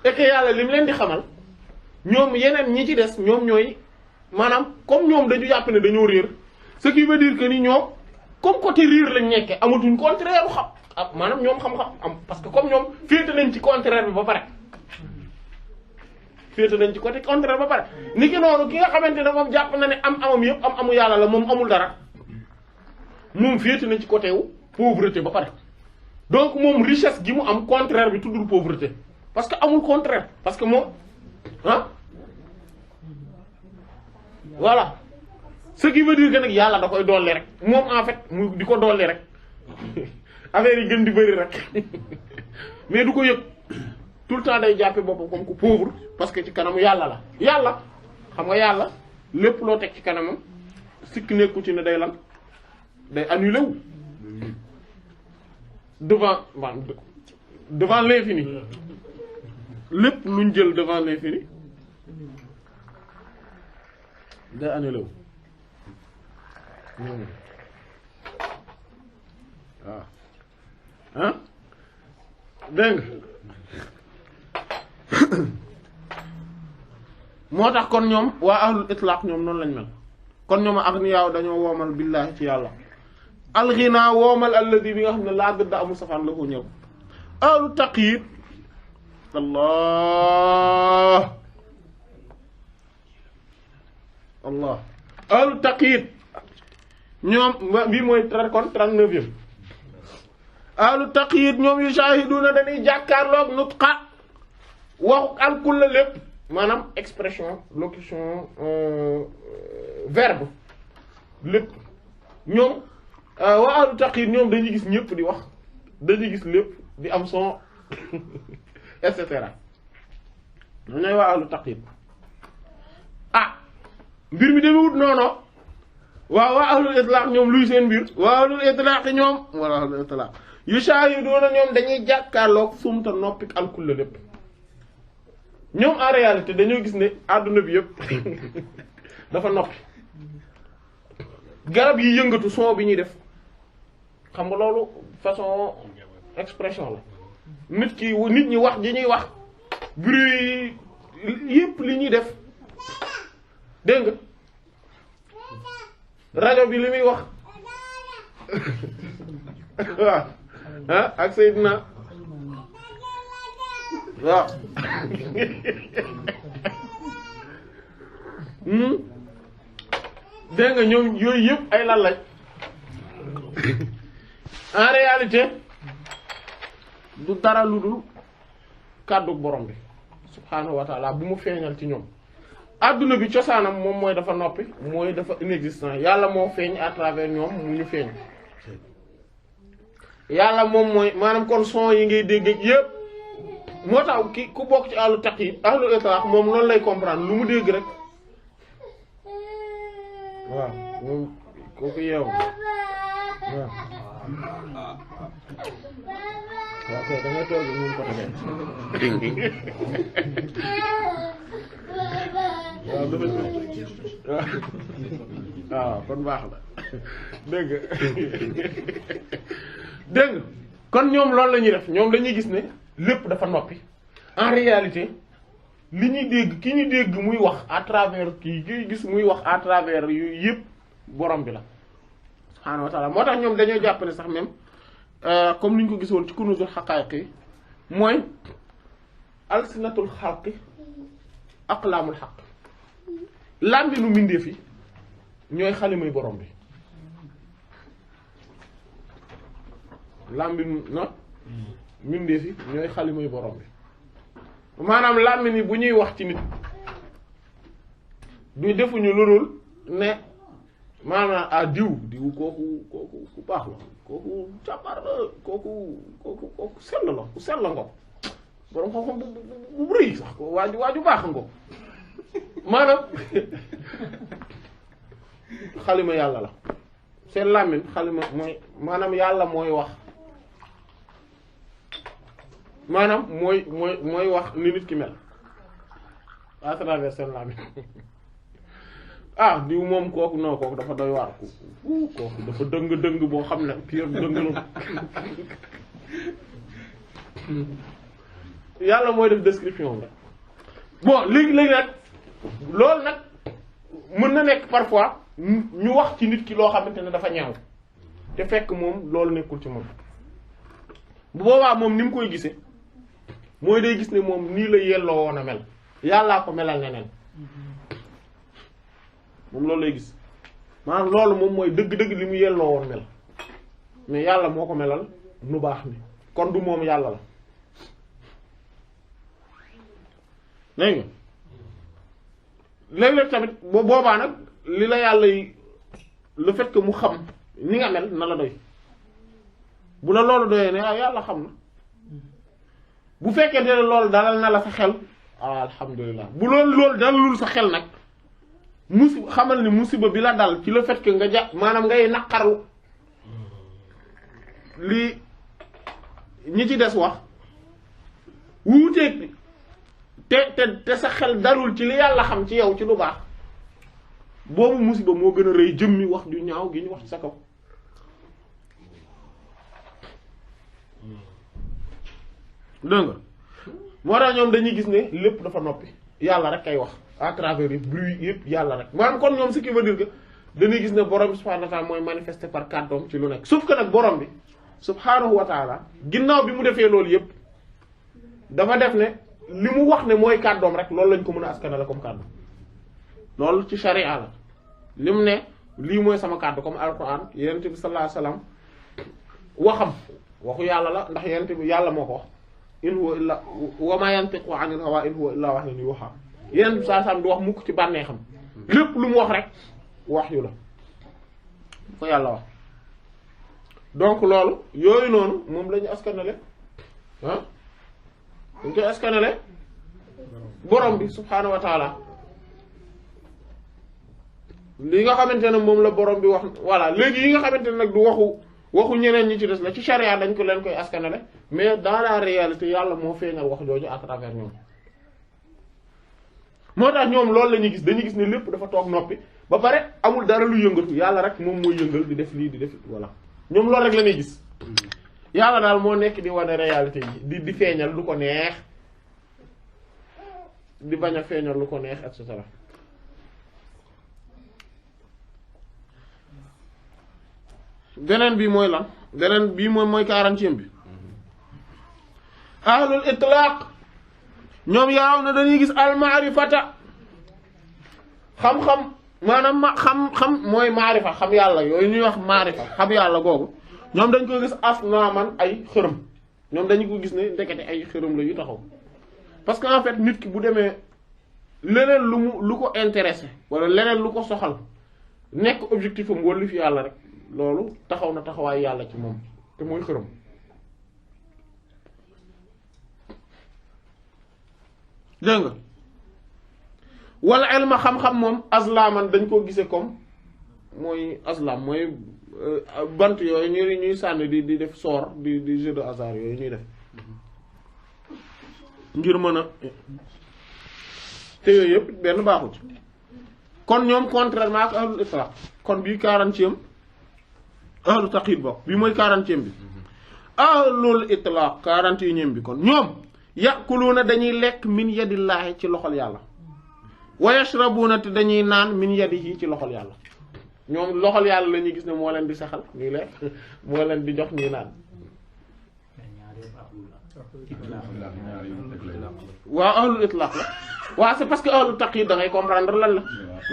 et que yàlla li mu leen di xamal ñoom yeneen ñi ci des ñoom ñooy maanaam comme ñoom dañu jàpp ne dañoo réer ce qui veut dire que ni ñoom comme côté réer lañ nekke amatuñ contraire u xam maanaam ñoom xam-xam am parce que comme ñoom féete nañ ci contraire bi ba pare féete nañ ci côté contraire ba pare ni ki noonu ki nga xamante ne moom jàpp na ne amam yëpp amu yàlla la moom amul dara moom féete nañ ci côté wu pauvreté ba pare donc moom richesse gi mu am contraire bi tuddul pauvreté parce que amul contraire parce que moom voilà ce qui veut dire que nag yàlla da koy dolli rek moom en fait mu di ko dolli rek affaire yi gën di bëri rek mais du ko yëg tout le temps day jàppe boppam comme ku pauvre parce que ci kanamu yàlla la yàlla xam nga yàlla lépp loo teg ci kanamam sikk nekku ci ne day lan day annulé wu devant l'infini lépp luñ jël devant l'infini day annulé wu waaw ah dégg nga moo tax kon ñoom waa ahlul itlaq ñoom noonu lañ mel kon ñoom aghniyaaw dañoo woomal billaahi ci yàlla alghina woomal alladi bi nga xam ne laa dëdda amul safaan la ko ñëw ahlu taqyid allah ahlu taqyid ñoom bii mooy kon 39e ahlu taqyid ñoom yu shahiduna dañuy jàkkaarloog nutqa waxu alkulla lépp maanaam expression locution verbe lépp ñoom waa ahlu taqyid ñoom dañuy gis ñëpp di wax dañuy gis lépp di am son et cetera ñooy waa ahlu taqyid ah mbir mi demewut noonu waaw waa ahlul itlaq ñoom luy seen mbir waa ahlul itlaq ñoom wala ahlul itlaq yushahiduna ñoom dañuy jàkkaarloog sumta noppik alkulla lépp ñoom en réalité dañoo gis ne àdduna bi yëpp dafa noppi garab yi yëngatu son bi ñuy def xam nga loolu façon expression la nit ñi wax ji ñuy wax bruit yëpp li ñuy def dégg nga rajo bi li muy wax waaw ah ak Seydina waaw dégg nga ñoom yooyu yëpp ay lan lañ en réalité du dara lu dul kàddu borom bi subhaanahu wa ta'ala bu mu feeñal ci ñoom adduna bi cosaanam moom mooy dafa noppi mooy dafa inexistant yàlla moo feeñ à travers ñoom mu ñu feeñ yàlla moom mooy maanaam kon son yi ngay dégg yëpp moo tax ku bokk ci ahlu taqyid ahlu itlaq moom loolu lay comprendre lu mu dégg rek waaw moom kooku yeewu waaw ok da ngay toog moom ko tege waaw dafa waaw kon baax la dégg dégg kon ñoom loolu la ñuy def ñoom dañuy gis ne lépp dafa noppi en réalité li ñuy dégg ki ñu dégg muy wax à travers kii ki gis muy wax à travers yu yëpp borom bi la subhaanahu wa ta'ala moo tax ñoom dañoo jàpp ne sax même comme ni ñu ko gisoon ci kunuzul haqaa'iq yi mooy alsinatul xalqi aqlaamul xaq làmbinu mbindeef yi ñooy xalimay borom bi làmbinu na mbindeef yi ñooy xalimay borom bi maanaam làmmin yi bu ñuy wax ci nit du defuñu lu dul ne maanaam ah diw kooku ku baax la kooku jàmbaar la kooku sell la ku sell la ngo borom xam-xam bu rëy sax ko waaju baax ngo maanaam xalima yàlla la seen làmmiñ xalima mooy maanaam yàlla mooy wax maanaam mooy wax ni nit ki mel à travers seen làmmiñ ah diw moom kooku non kooku dafa doy waar kooku dafa dëng boo xam ne pire dëng la yàlla mooy def description la bon léegi nag loolu nag mën na nekk parfois ñu wax ci nit ki loo xamante ne dafa ñaaw te fekk moom loolu nekkul ci moom bu boobaa moom ni mu koy gisee mooy day gis ne moom nii la yelloo woon a mel yàllaa ko melal neneen moom loolu lay gis maanaam loolu moom mooy dëgg-dëgg li mu yelloo woon mel mais yàlla moo ko melal nu baax ni kon du moom yàlla la dégg nga léeg-léeg tamit boobaa nag li la yàlla yi le fait que mu xam ni nga mel na la doy bu la loolu doyee ne ah yàlla xam na bu fekkente ne loolu dalal na la sa xel alhamdulilah bu loolu dalalul sa xel nag xamal ni musiba bi la dal ci le fait que nga jàpp maanaam ngay naqarlu li ñi ci des wax wuuteeg te sa xel dalul ci li yàlla xam ci yow ci lu baax boobu musiba moo gën a rëy jëmmi wax ju ñaaw gi ñu wax ci sa kaw. dégg nga moo tax ñoom dañuy gis ne lépp dafa noppi yàlla rek kay wax à travers yëpp bruit yëpp yàlla rek maanaam kon ñoom ce qui veut dire que dañuy gis ne borom bi subhaanahu wa ta'ala mooy manifester par kàddoom ci lu nekk sauf que nag borom bi subhaanahu wa ta'ala ginnaaw bi mu defee loolu yëpp dafa def ne li mu wax ne mooy kàddoom rek loolu lañ ko mën a askanale comme kàddu loolu ci sharia la li mu ne lii mooy sama kàddu comme alquran yonent bi sallallahu alayhi wasallam waxam waxu yàlla la ndax yonent bi yàlla moo ko wax in huwa illa wa ma yantiqu anil hawa in huwa illa wahyun yuha yonent bi sallallahu alayhi wasallam du wax mukk ci bànnee xam lépp lu mu wax rek wahyu la ko yàlla wax donc loolu yooyu noonu moom la ñu askanale ah dañ koy askanale borom bi subhaanahu wa taala li nga xamante ne moom la borom bi wax voilà léegi yi nga xamante ne nag du waxu ñeneen ñi ci des la ci charia dañ ko leen koy askanale mais dans la réalité yàlla moo feeñal wax jooju à travers ñoom moo tax ñoom loolu la ñuy gis dañuy gis ne lépp dafa toog noppi ba pare amul dara lu yëngatu yàlla rek moom mooy yëngal di def lii di def voilà ñoom loolu rek la ñuy gis yàlla daal moo nekk di wane réalité yi di feeñal lu ko neex di bañ a feeñal lu ko neex et cetera beneen bi mooy lan beneen bii moom mooy 40e bi ahlul itlaq ñoom yaaw na dañuy gis al maarifata xam-xam maanaam xam mooy maarifa xam yàlla yooyu ñuy wax maarifa xam yàlla googu ñoom dañ ko gis asnaaman ay xërëm ñoom dañu ko gis ne ndekete ay xërëm la yu taxaw parce que en fait nit ki bu demee leneen lu ko intéressé wala leneen lu ko soxal nekk objectif am wala fi yàlla rek loolu taxaw na taxawaay yàlla ci moom te mooy xërëm dégg nga wala elma xam-xam moom aslaman dañ koo gisee comme mooy aslam mooy bant yooyu ñuy sànni di def sort di jeu de hasard yooyu ñuy def ngir mën a te yooyu yëpp benn baaxul ci kon ñoom contrairement ak ahlul itlaq kon bii 40e ahlu taqid bokk bii mooy 40e bi ahlul itlaq 41e bi kon ñoom yaquluna dañuy lekk min yadillaahi ci loxol yàlla wa yashrabuna te dañuy naan min yadihi ci loxol yàlla ñoom loxol yàlla la ñuy gis ne moo leen di saxal ñuy lekk moo leen di jox ñuy naan waaw ahlul itlaq la waaw c'est parce que ahlu taqid da ngay comprendre lan la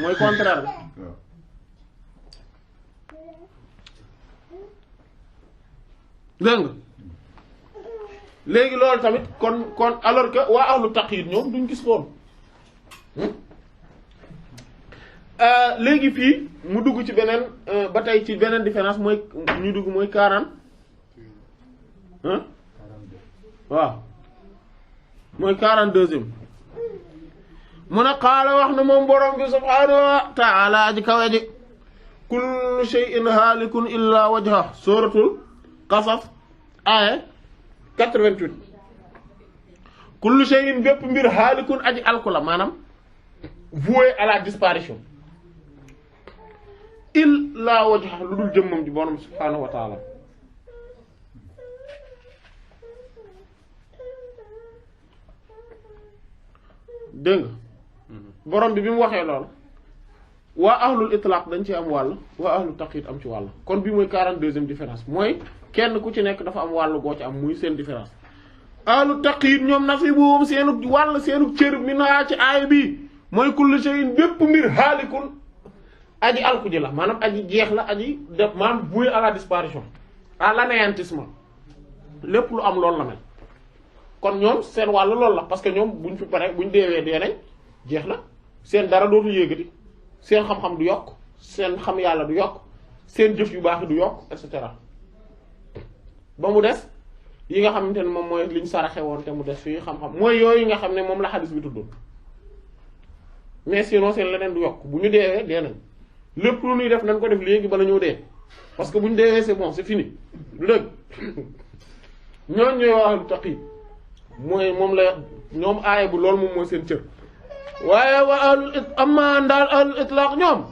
mooy contraire la dégg nga léegi loolu tamit kon alors que waa ahlu taqid ñoom duñ gis loolu léegi fii mu dugg ci beneen ba tey ci beneen différence mooy ñu dugg mooy 40 waaw mooy 42e mu ne qaala wax na moom borom bi subhaanahu wa ta'ala aji kawe ji kullu shay'in haalikun illa wajha suratul qasas aya 88 kullu shay'in bépp mbir haalikun aji alkula maanaam voué à la disparition illa wajha lu dul jëmmam ji borom subhaanahu wa ta'ala dégg nga borom bi mu waxee loolu waa ahlul itlaq dañ ci am wàll waa ahlul taqyid am ci wàll kon bi mooy 42e différence mooy kenn ku ci nekk dafa am wàll goo ci am muy seen différence ahlul taqyid ñoom nasibuhum seenu wàll seenu cër minha ci aaya bi mooy kullu shay'in bépp mbir haalikun aji alku ji la maanaam aji jeex la aji def maanaam voué à la disparition à l'anéantissement lépp lu am loolu la mel kon ñoom seen wàll loolu la parce que ñoom buñ fi pare buñ deewee dee nañ jeex na seen dara dootu yéegati seen xam-xam du yokk seen xam yàlla du yokk seen jëf yu baax du yokk et cetera ba mu des yi nga xamante ne moom mooy liñ saraxe woon te mu des fii xam-xam mooy yooyu nga xam ne moom la xadis bi tuddoon mais sinon seen leneen du yokk bu ñu deewee dee nañ lépp lu ñuy def nañ ko def léegi bala ñëw dee parce que bu ñu deewee c'est bon c'est fini du dëgg ñooñu ñooy wax lu taqi mooy moom la ñoom aaya bu loolu moom mooy seen cër waaye waa ahlul amma ndaal ahlul itlaq ñoom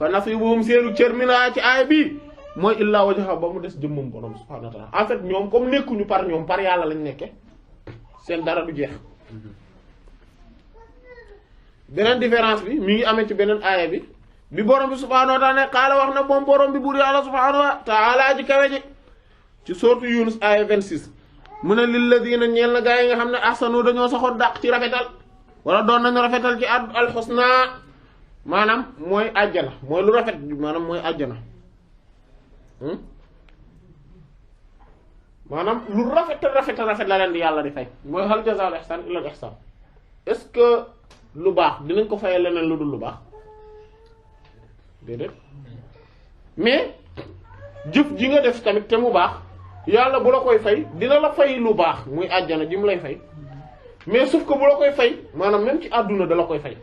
fa nasibuhum seenu cër mina ci aaya bi mooy illaa wajha ba mu des jëmmam borom subhaanahu wa ta'ala en fait ñoom comme nekkuñu par ñoom par yàlla lañ nekke seen dara du jeex. beneen différence bi mi ngi amee ci beneen aaya bi borom bi subhaanahu wa ta'ala ne qaala wax na moom borom bi buur yàlla subhaanahu wa ta'ala ji kawe ji ci sourate Yunus aaya 26 mu ne lilladina ñeel na gaa yi nga xam ne ahsanu dañoo saxoon dàq ci rafetal wala doon nañu rafetal ci alxusna maanaam mooy àjjana mooy lu rafet maanaam mooy àjjana maanaam lu rafet la leen di yàlla di fay mooy hal jazaa'ul ihsan illa al ihsan est-ce que lu baax dinañ ko fayal leneen lu dul lu baax déedéet mais jëf ji nga def tamit te mu baax yàlla bu la koy fay dina la fay lu baax muy àjjana ji mu lay fay mais sauf que bu la koy fay maanaam même ci àdduna da la koy fay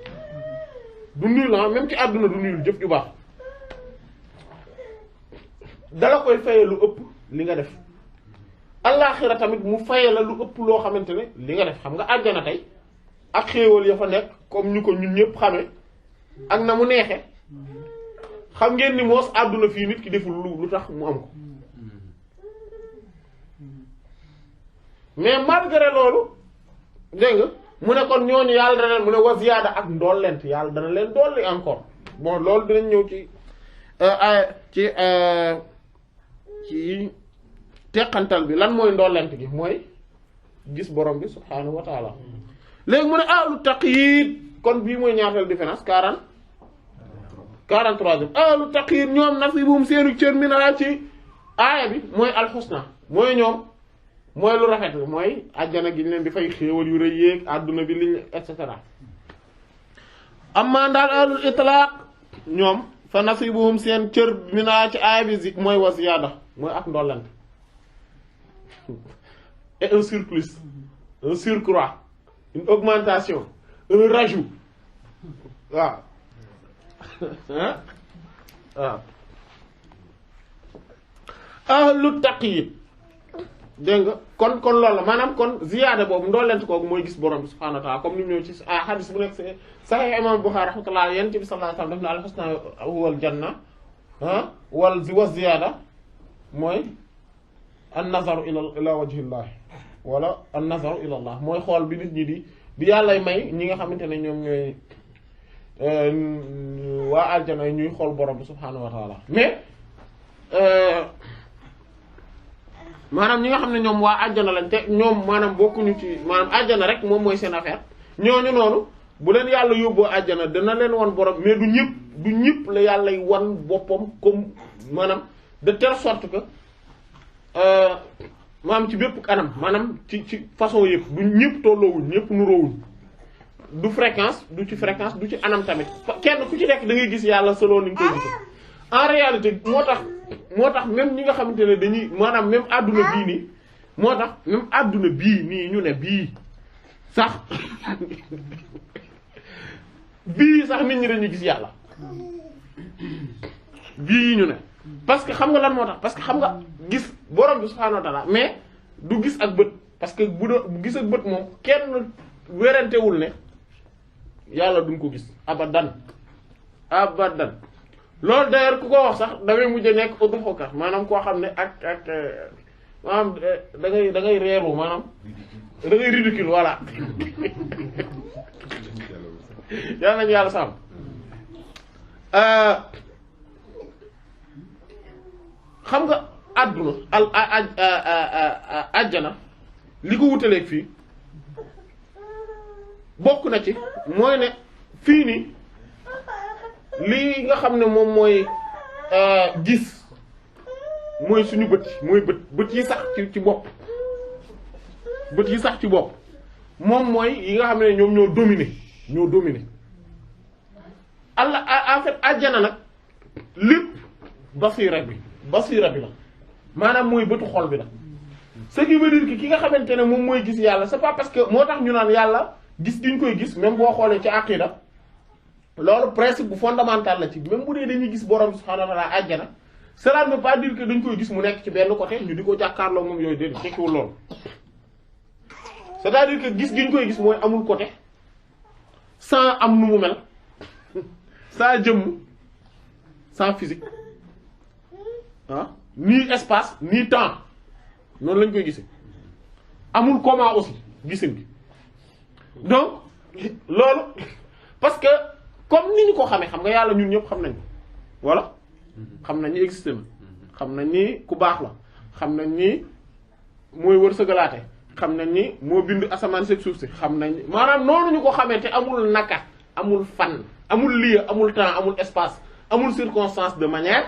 du nul la même ci àdduna du nul jëf ju baax da la koy fayee lu ëpp li nga def allaaxira tamit mu fayee la lu ëpp loo xamante ne li nga def xam nga àjjana tey ak xéewal ya fa nekk comme ñu ko ñun ñëpp xamee ak na mu neexe xam ngeen ni moos àdduna fii nit ki deful lu tax mu am ko mais malgré loolu dégg nga mu ne kon ñooñu yàlla dana mu ne wa ziyaada ak ndollent yàlla dana leen dolli encore bon loolu dinañ ñëw ci teqantal bi lan mooy ndollent gi mooy gis borom bi subhaanahu wa taala léegi mu ne ahlu taqyid kon bii mooy ñaateel différence 43e ahlu taqyid ñoom nasiibum seenu cër mina ci aaya bi mooy alxusna mooy ñoom mooy lu rafet la mooy àjjana gi ñu leen di fay xéewal yu rëy yéeg àdduna bi liñ et cetera amma daal ahlul itlaq ñoom fa nasibuhum seen cër mina ci aaya bi mooy wa ziyaada mooy ak ndollante et un surplus un surcroît une augmentation un rajout waaw waaw ahlu taqyid dégg nga kon loolu la maanaam kon ziyaada boobu ndollent kooku mooy gis borom bi subhaanahu wa ta'ala comme ni mu ñëw ci hadith bu nekk Sahih imam Bukhari rahmatullah yonent bi sallallahu alayhi wasallam daf ne al-husna huwal janna wa ziyaada mooy an-nazaru ila wajhillah wala an-nazaru ila Allah mooy xool bi nit ñi di yàllay may ñi nga xamante ne ñoom ñooy waa aljana yi ñuy xool borom bi subhaanahu wa ta'ala mais maanaam ñi nga xam ne ñoom waa àjjana lañ te ñoom maanaam bokkuñu ci maanaam àjjana rek moom mooy seen affaire ñooñu noonu bu leen yàlla yóbboo àjjana dana leen wan borom mais du ñëpp la yàllay wan boppam comme maanaam de telle sorte que maanaam ci bépp kanam maanaam ci façon yëpp du ñëpp tolloowuñ ñëpp nuroowuñ du fréquence du ci fréquence du ci anam tamit kenn ku ci nekk da ngay gis yàlla selon ni nga koy gis en réalité moo tax même ñi nga xamante ne dañuy maanaam même adduna bii nii moo tax même adduna bii nii ñu ne bii sax bii sax nit ñi dañuy gis yàlla bii ñu ne parce que xam nga lan moo tax parce que xam nga gis borom bi subhaanahu wa ta'ala mais du gis ak bët parce que bu gis ak bët moom kenn werantewul ne yàlla duñ ko gis abadan loolu d'ailleurs ku ko wax sax da ngay mujj nekk udhuka maanaam koo xam ne ak maanaam da ngay reeru maanaam da ngay ridicule voilà yàlla nañu yàlla sàmm xam nga àdduna àjjana li ko wutaleeg fii bokk na ci mooy ne fii nii lii nga xam ne moom mooy gis mooy suñu bët mooy bët yi sax ci bopp bët yi sax ci bopp moom mooy yi nga xam ne ñoom ñoo dominer Allah en fait àjjana nag lépp basira bi la maanaam mooy bëtu xol bi la ce qui veut dire que ki nga xamante ne moom mooy gis yàlla c'est pas parce que moo tax ñu naan yàlla gis gi ñu koy gis même boo xoolee ci aqida loolu principe bu fondamental la ci même bu dee dañuy gis borom subhanahu wa ta'ala àjjana cela ne veut pas dire que dañ koy gis mu nekk ci benn côté ñu di ko jàkkaarloo moom yooyu déedéet tekkiwul loolu c'est-à-dire que gis gi ñu koy gis mooy amul côté sans am nu mu mel sans jëmm sans physique ah ni espace ni temps noonu lañ koy gisee amul comment aussi gisin gi donc loolu parce que comme ni ñu ko xamee xam nga yàlla ñun ñëpp xam nañ ko voilà xam nañ ni existé na xam nañ ni ku baax la xam nañ ni mooy wërsëgalaate xam nañ ni moo bind asamaan seeg suuf si xam nañ ni maanaam noonu ñu ko xamee te amul naka amul fan amul lieu amul temps amul espace amul circonstance de manière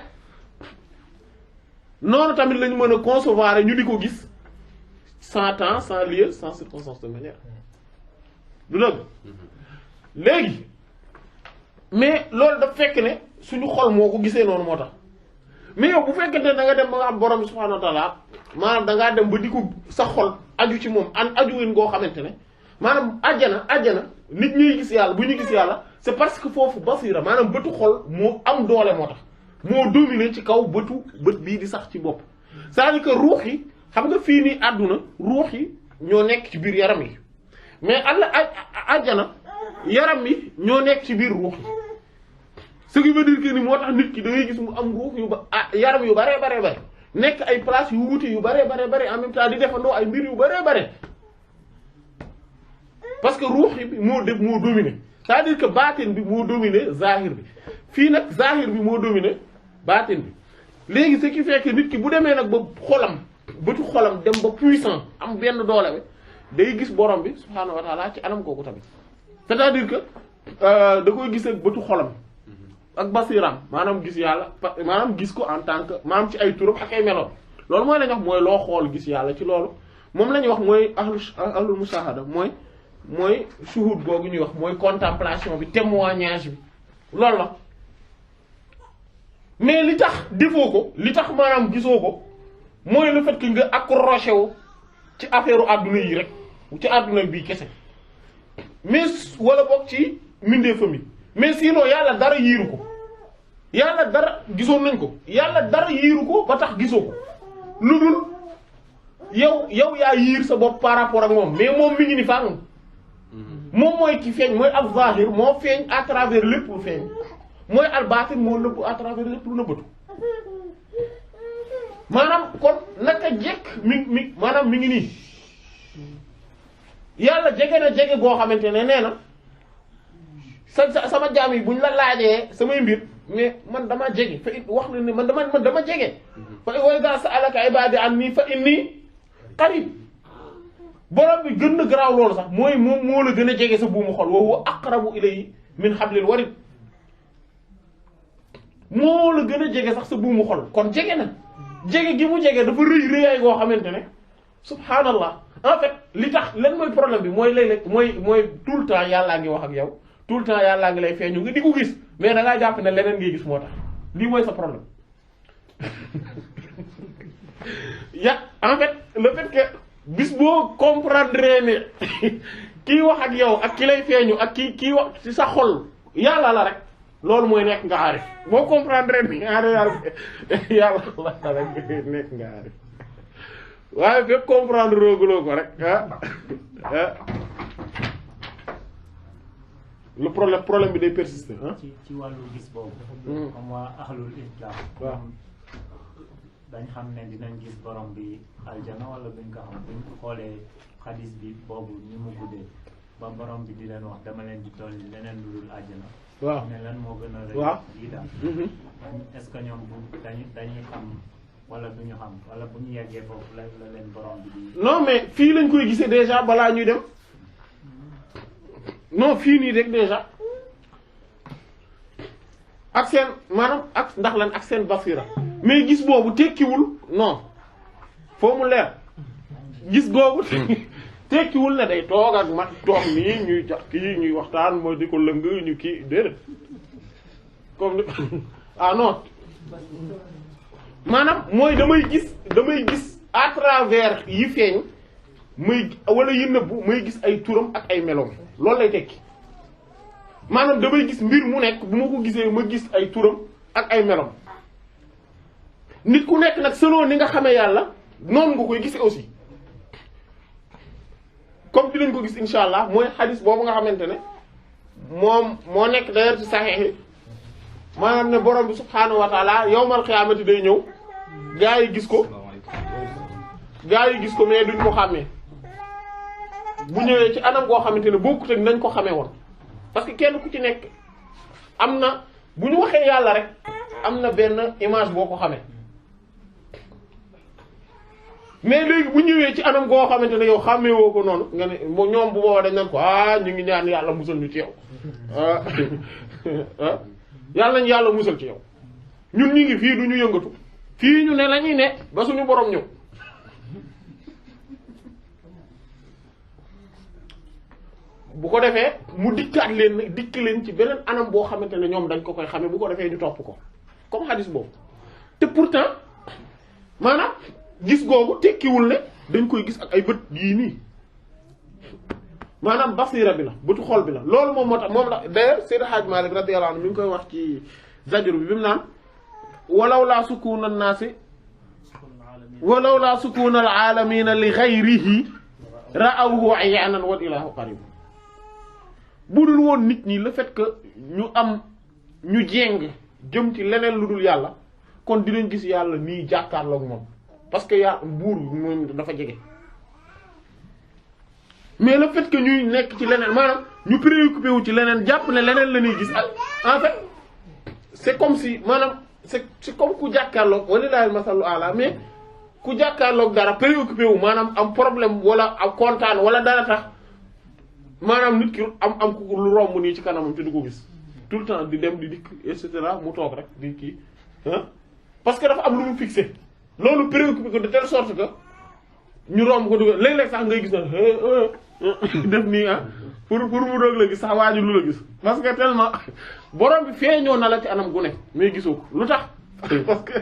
noonu tamit la ñu mën a concevoir ñu di ko gis sans temps sans lieu sans circonstance de manière du dëgg léegi mais loolu daf fekk ne suñu xol moo ko gisee noonu moo tax mais yow bu fekkente ne da nga dem ba nga xam borom subhanahu wa ta'ala maanaam da ngaa dem ba di ko sa xol aju ci moom aju win ngoo xamante ne maanaam àjjana nit ñuy gis yàlla bu ñu gis yàlla c'est parce que foofu basira maanaam bëtu xol moo am doole moo tax moo dominer ci kaw bët bii di sax ci bopp c'est-à-dire que ruux yi xam nga fii nii àdduna ruux yi ñoo nekk ci biir yaram yi mais àjjana yaram yi ñoo nekk ci biir ruux yi ce qui veut dire que ni moo tax nit ki da ngay gis mu am ruux yu yaram yu bare nekk ay place yu wuute yu bare en même temps di defandoo ay mbir yu bare parce que ruux bi moo dominer c'est-à-dire que baatin bi moo dominer zahir bi fii nag zahir bi moo dominer baatin bi léegi ce qui fait que nit ki bu demee nag ba bëtu xolam dem ba puissant am benn doole bi day gis borom bi subhaanahu wa ta'ala ci anam kooku tamit c'est-à-dire que da koy gis ak bëtu xolam ak basiram maanaam gis yàlla maanaam gis ko en tant que maanaam ci ay turam ak ay meloom loolu mooy la ñuy wax mooy loo xool gis yàlla ci loolu moom la ñuy wax mooy ahlul mushahada mooy shuhud boobu ñuy wax mooy contemplation bi témoignage bi loolu la mais li tax defoo ko li tax maanaam gisoo ko mooy le fait que nga accroché wu ci affaire adduna yi rek ci adduna bii kese mais wala boog ci mbindeefam yi mais sinon yàlla dara yiiru ko yàlla dara gisoon nañ ko yàlla dara yiiru ko ba tax gisoo ko lu dul yow yaa yiir sa bopp par rapport ak moom mais moom mi ngi ni fànn moom mooy ki feeñ mooy al zahir moo feeñ à travers lépp lu feeñ mooy al batin moo nëbb à travers lépp lu nëbbatu maanaam kon naka jekk maanaam mi ngi nii yàlla jege na jege goo xamante ne nee na sama jaam yi buñ la laajee samay mbir mais man dama jege fa wax na ne man dama jege fa wa idha sa'alaka ibadi anni fa inni qarib borom bi gën na garaaw loolu sax mooy moom moo la gën a jege sa buumu xol wa huwa aqrabu ilayhi min hablil warid moo la gën a jege sax sa buumu xol kon jege na jege gi mu jege dafa rëy rëyaay goo xamante ne subhanallah en fait li tax lan mooy problème bi mooy léeg-léeg mooy tout le temps yàllaa ngi wax ak yow tout le temps yàllaa ngi lay feeñu nga di ko gis mais da ngaa jàpp ne leneen ngay gis moo tax lii mooy sa problème en fait le fait que bis boo comprendre ne kii wax ak yow ak ki lay feeñu ak kii wax ci sa xol yàlla la rek loolu mooy nekk nga aarif boo comprendre ne yàlla la rek nekk nga aarif waaye fekk comprendre rooguloo ko rek le problème bi day persister ci wàllu gis boobu comme waa ahlul islam waaw dañ xam ne dinañ gis borom bi aljana wala buñ ko xam buñ ko xoolee xadis bi boobu ni mu guddee ba borom bi di leen wax dama leen di dolli leneen lu dul aljana waaw ne lan moo gën a rëy lii daal est-ce que ñoom bu dañuy xam wala du ñu xam wala bu ñu yeggee foofu la leen borom bi di non mais fii lañ koy gisee déjà balaa ñuy dem non fii nii rek déjà ak seen maanaam ak ndax lan ak seen basira mais gis boobu tekkiwul non foo mu leer gis googu tekkiwul ne day toog ak mat toog nii ñuy jax kii ñuy waxtaan mooy di ko lëng ñu kii déedéet comme ni ah non maanaam mooy damay gis à travers yi feeñ muy wala yi nëbbu muy gis ay turam ak ay meloom loolu lay tekki maanaam damay gis mbir mu nekk bu ma ko gisee ma gis ay turam ak ay meloom nit ku nekk nag selon ni nga xamee yàlla noonu nga koy gisee aussi comme dinañ ko gis insha allah mooy xadis boobu nga xamante ne moom moo nekk d'ailleurs ci saxiix yi maanaam ne borom bi subhaanahu wa taala yawmal qiyaamati day ñëw gaa yi gis ko mais duñ ko xàmmee bu ñëwee ci anam goo xamante ne bokkut ak nañ ko xamee woon parce que kenn ku ci nekk am na bu ñu waxee yàlla rek am na benn image boo ko xamee mais léegi bu ñëwee ci anam goo xamante ne yow xàmmee woo ko noonu nga ne ñoom bu boobaa dañ naan ko ñu ngi ñaan yàlla musal ñu ci yow yàlla nañ yàlla musal ci yow ñun ñu ngi fii du ñu yëngatu fii ñu ne la ñuy ne ba suñu borom ñëw bu ko defee mu dikk leen ci beneen anam boo xamante ne ñoom dañ ko koy xamee bu ko defee ñu topp ko comme hadis boobu te pourtant maanaam gis googu tekkiwul ne dañ koy gis ak ay bët yii nii maanaam basira bi la bëtu xol bi la loolu moom moo tax moom la d'ailleurs Seydi Hadj Malick radiyallahu anhu mi ngi koy wax ci zajru bi mu naan walaw laa sukuna naasi walaw laa sukuna al alamina li ghayrihi ra'awhu ayyanan wal ilahu qarib bu dul woon nit ñi le fait que ñu jéng jëm ci leneen lu dul yàlla kon dinañ gis yàlla nii jàkkaarloog moom parce que buur moom dafa jege mais le fait que ñuy nekk ci leneen maanaam ñu préoccupé wu ci leneen jàpp ne leneen la ñuy gis en fait c'est comme si maanaam c'est comme ku jàkkaarloog walilahi masalu ala mais ku jàkkaarloog dara préoccupé wu maanaam am problème wala am kontaan wala dara tax maanaam nit ki am ku lu romb nii ci kanamam te du ko gis tout le temps di dem di dikk et cetera mu toog rek di kii parce que dafa am lu mu fixé loolu préoccupé ko de telle sorte que ñu romb ko dugal léeg-léeg sax ngay gis na def nii pour mu doog la gis sax waaju lu la gis parce que tellement borom bi feeñoo na la ci anam gu ne mais gisoo ko lu tax parce que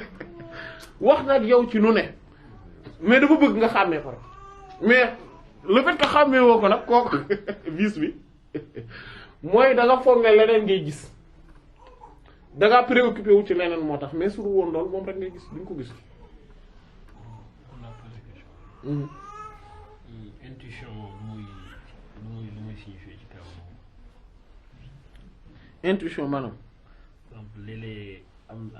wax nag yow ci nu ne mais dafa bëgg nga xàmmee ko rek mais le fait que xàmmee woo ko nag kooku vis bi mooy da nga foog ne leneen ngay gis da ngaa préoccupé wu ci leneen moo tax mais sur woon loolu moom rek ngay gis duñ ko gis. intuition lu muy signifier ci kaw moom. intuition maanaam. donc léeg-léeg am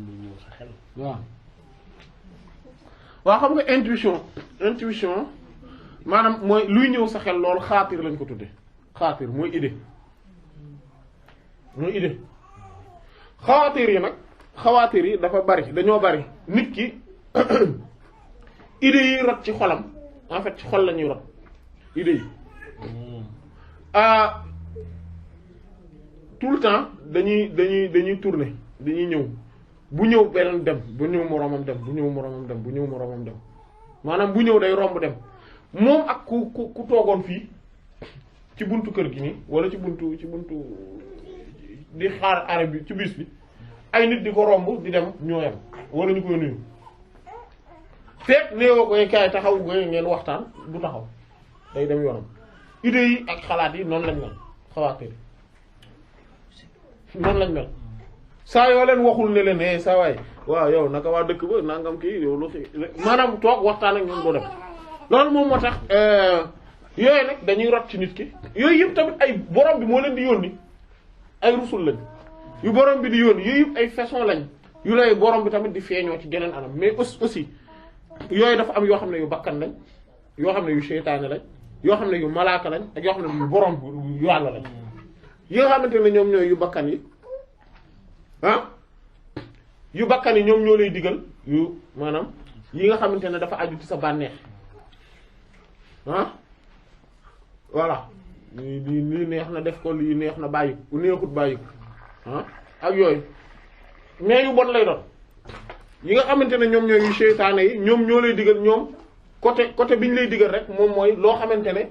lu ñëw sa xel. waaw xam nga intuition maanaam mooy luy ñëw sa xel loolu xaatir lañ ko tudde xaatir mooy idée xawaatir yi dafa bari dañoo bari nit ki idées yi rot ci xolam en fait ci xol la ñuy rot idées yi tout le temps dañuy tourner dañuy ñëw bu ñëw beneen dem bu ñëw moroomam dem bu ñëw moroomam dem maanaam bu ñëw day romb dem moom ak ku toogoon fii ci buntu kër gi nii wala ci buntu di xaar arrêt bi ci bus bi ay nit di ko romb di dem ñoo yem wala ñu koy nuyu fekk néewoo koy kaay taxaw goy ngeen waxtaan du taxaw day dem yoonam idées yi ak xalaat yi noonu lañ mel xawaatir noonu lañ mel saa yoo leen waxul ne leen saa waay waaw yow naka waa dëkk ba nangam kii yow lu fi maanaam toog waxtaan ak ñoom doo dem loolu moom moo tax yooyu nag dañuy rot ci nit ki yooyu yëpp tamit ay borom bi moo leen di yónni ay rusul lañ yu borom bi di yónni yooyu yëpp ay façon lañ yu lay borom bi tamit di feeñoo ci geneen anam mais aussi yooyu dafa am yoo xam ne yu bakkan lañ yoo xam ne yu seytaane lañ yoo xam ne yu malaaka lañ ak yoo xam ne yu borom bi yàlla lañ yi nga xamante ne ñoom ñooy yu bakkan yi yu bakkan yi ñoom ñoo lay digal yu maanaam yi nga xamante ne dafa aju ci sa bànneex voilà lii neex na def ko lii neex na bàyyi ko neexut bàyyi ko ak yooyu mais yu bon lay doon yi nga xamante ne ñoom ñooy yu seytaane yi ñoom ñoo lay digal ñoom côté bi ñu lay digal rek moom mooy loo xamante ne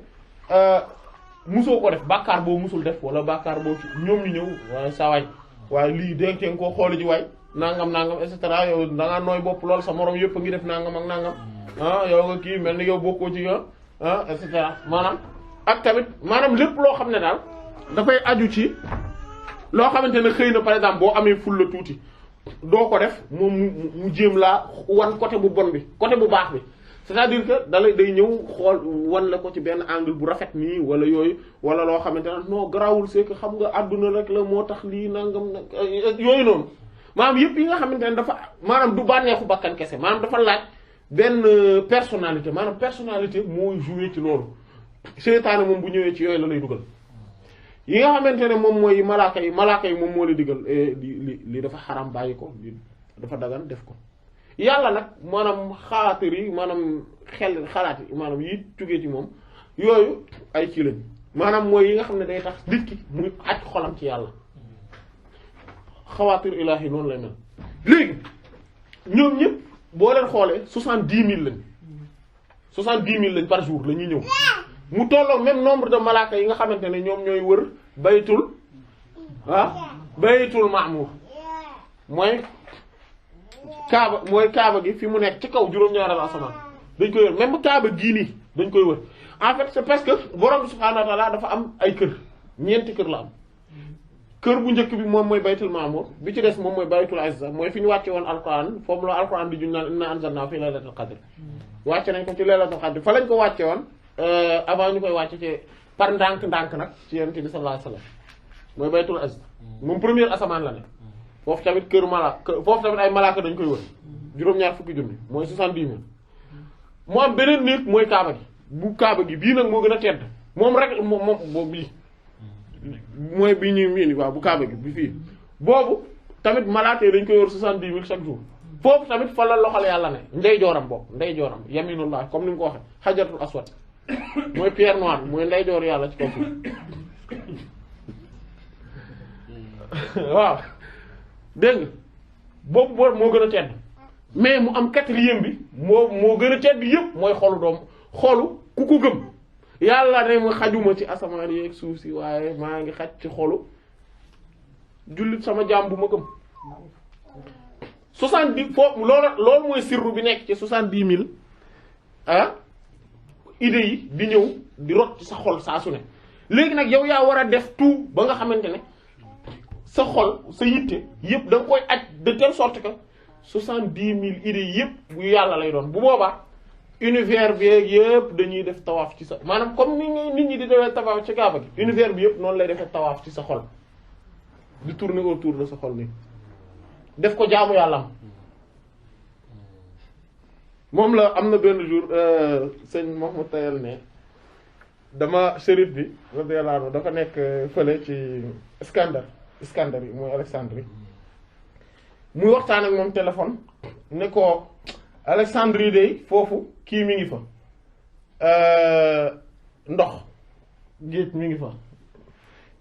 musoo ko def bàkkaar boo musul def wala bàkkaar boo ci ñoom ñu ñëw waaye saa waay waaye lii dégg nga koo xooli ji waay nangam et cetera yow da ngaa nooy bopp lool sa morom yëpp a ngi def nangam ak nangam yow nga kii mel ni yow bokkoo ci et cetera maanaam ak tamit maanaam lépp loo xam ne daal dafay aju ci loo xamante ne xëy na par exemple boo amee ful la tuuti doo ko def moom mu jéem laa wan côté bu bon bi côté bu baax bi c'est-à-dire que day ñëw xool wan la ko ci benn angle bu rafet nii wala yooyu wala loo xamante ne non garaawul c'est que xam nga àdduna rek la moo tax lii nangam nag yooyu noonu maanaam yëpp yi nga xamante ne dafa maanaam du bànneexu bakkan kese maanaam dafa laaj benn personnalité maanaam personnalité mooy jouer ci loolu seytaane moom bu ñëwee ci yooyu la lay dugal yi nga xamante ne moom mooy malaaka yi moom moo la digal li dafa xaram bàyyi ko li dafa dagan def ko yàlla nag maanaam xaatir yi maanaam xalaat yi maanaam yi jógee ci moom yooyu ay kii lañ maanaam mooy yi nga xam ne day tax nit ki muy aj xolam ci yàlla xawaatir ilaahi noonu lay mel léegi ñoom ñëpp boo leen xoolee 70 000 lañ 70 000 lañ par jour la ñuy ñëw mu tolloo même nombre de malaaka yi nga xamante ne ñoom ñooy wër baytul ma'mur mooy kaaba gi fi mu nekk ci kaw juróom-ñaareelu asamaan dañ koy wër même kaaba gii nii dañ koy wër en fait c'est parce que borom subhaanahu wa ta'aala dafa am ay kër ñeenti kër la am kër bu njëkk bi moom mooy baytul ma'mur bi ci des moom mooy baytul izza mooy fi ñu wàcce woon alquran foofu la alquran di juñ naan inna anzalnaahu fi laylatul qadr wàcce nañ ko ci laylatul qadr fa lañ ko wàcce woon avant ñu koy wàcce ci par ndànk nak ci yonent bi sallallahu alayhi wasallam mooy baytul izza moom premier asamaan la ne foofu tamit kër malaaka foofu tamit ay malaaka dañ koy wër juróom-ñaar fukki junni mooy 70 000 mu am beneen néeg mooy kaaba gi bu kaaba gi bii nag moo gën a tedd moom rek moom boobu bii mooy bii ñuy miin waaw bu kaaba gi bi fii boobu tamit malaaka yi dañ koy wër 70 000 chaque jour foofu tamit fa la loxol yàlla ne ndeyjooram boobu ndeyjooram yaminullah comme ni mu ko waxee xajarul aswad mooy pierre noire mooy ndeyjoor yàlla ci kaw suuf waaw dégg nga boobu moo gën a tedd mais mu am quatrième bi moo gën a tedd yëpp mooy xolu ku ko gëm yàlla ne mu xajuma ci asamaan yeeg suuf si waaye maa ngi xaj ci xolu jullit sama jaam bu ma gëm 70 foofu loolu mooy sirru bi nekk ci 70 000 idées yi di ñëw di rot ci sa xol saa su ne léegi nag yow yaa war a def tout ba nga xamante ne sa xol sa yitte yëpp da nga koy aj de telle sorte que 70 000 idées yëpp bu yàlla lay doon bu boobaa univers bi yëpp dañuy def tawaaf ci sa maanaam comme ni nit ñi di defee tawaaf ci Kaaba gi univers bi yëpp noonu lay defee tawaaf ci sa xol di tourner autour de sa xol nii def ko jaamu yàlla am moom la am na benn jour sëñ Mahmoud Tayel ne dama shérif bi radiyallahu anhu dafa nekk fële ci Iskandar yi mooy Alexandrie muy waxtaan ak moom téléphone ne ko Alexandrie day foofu kii mi ngi fa ndox géej mi ngi fa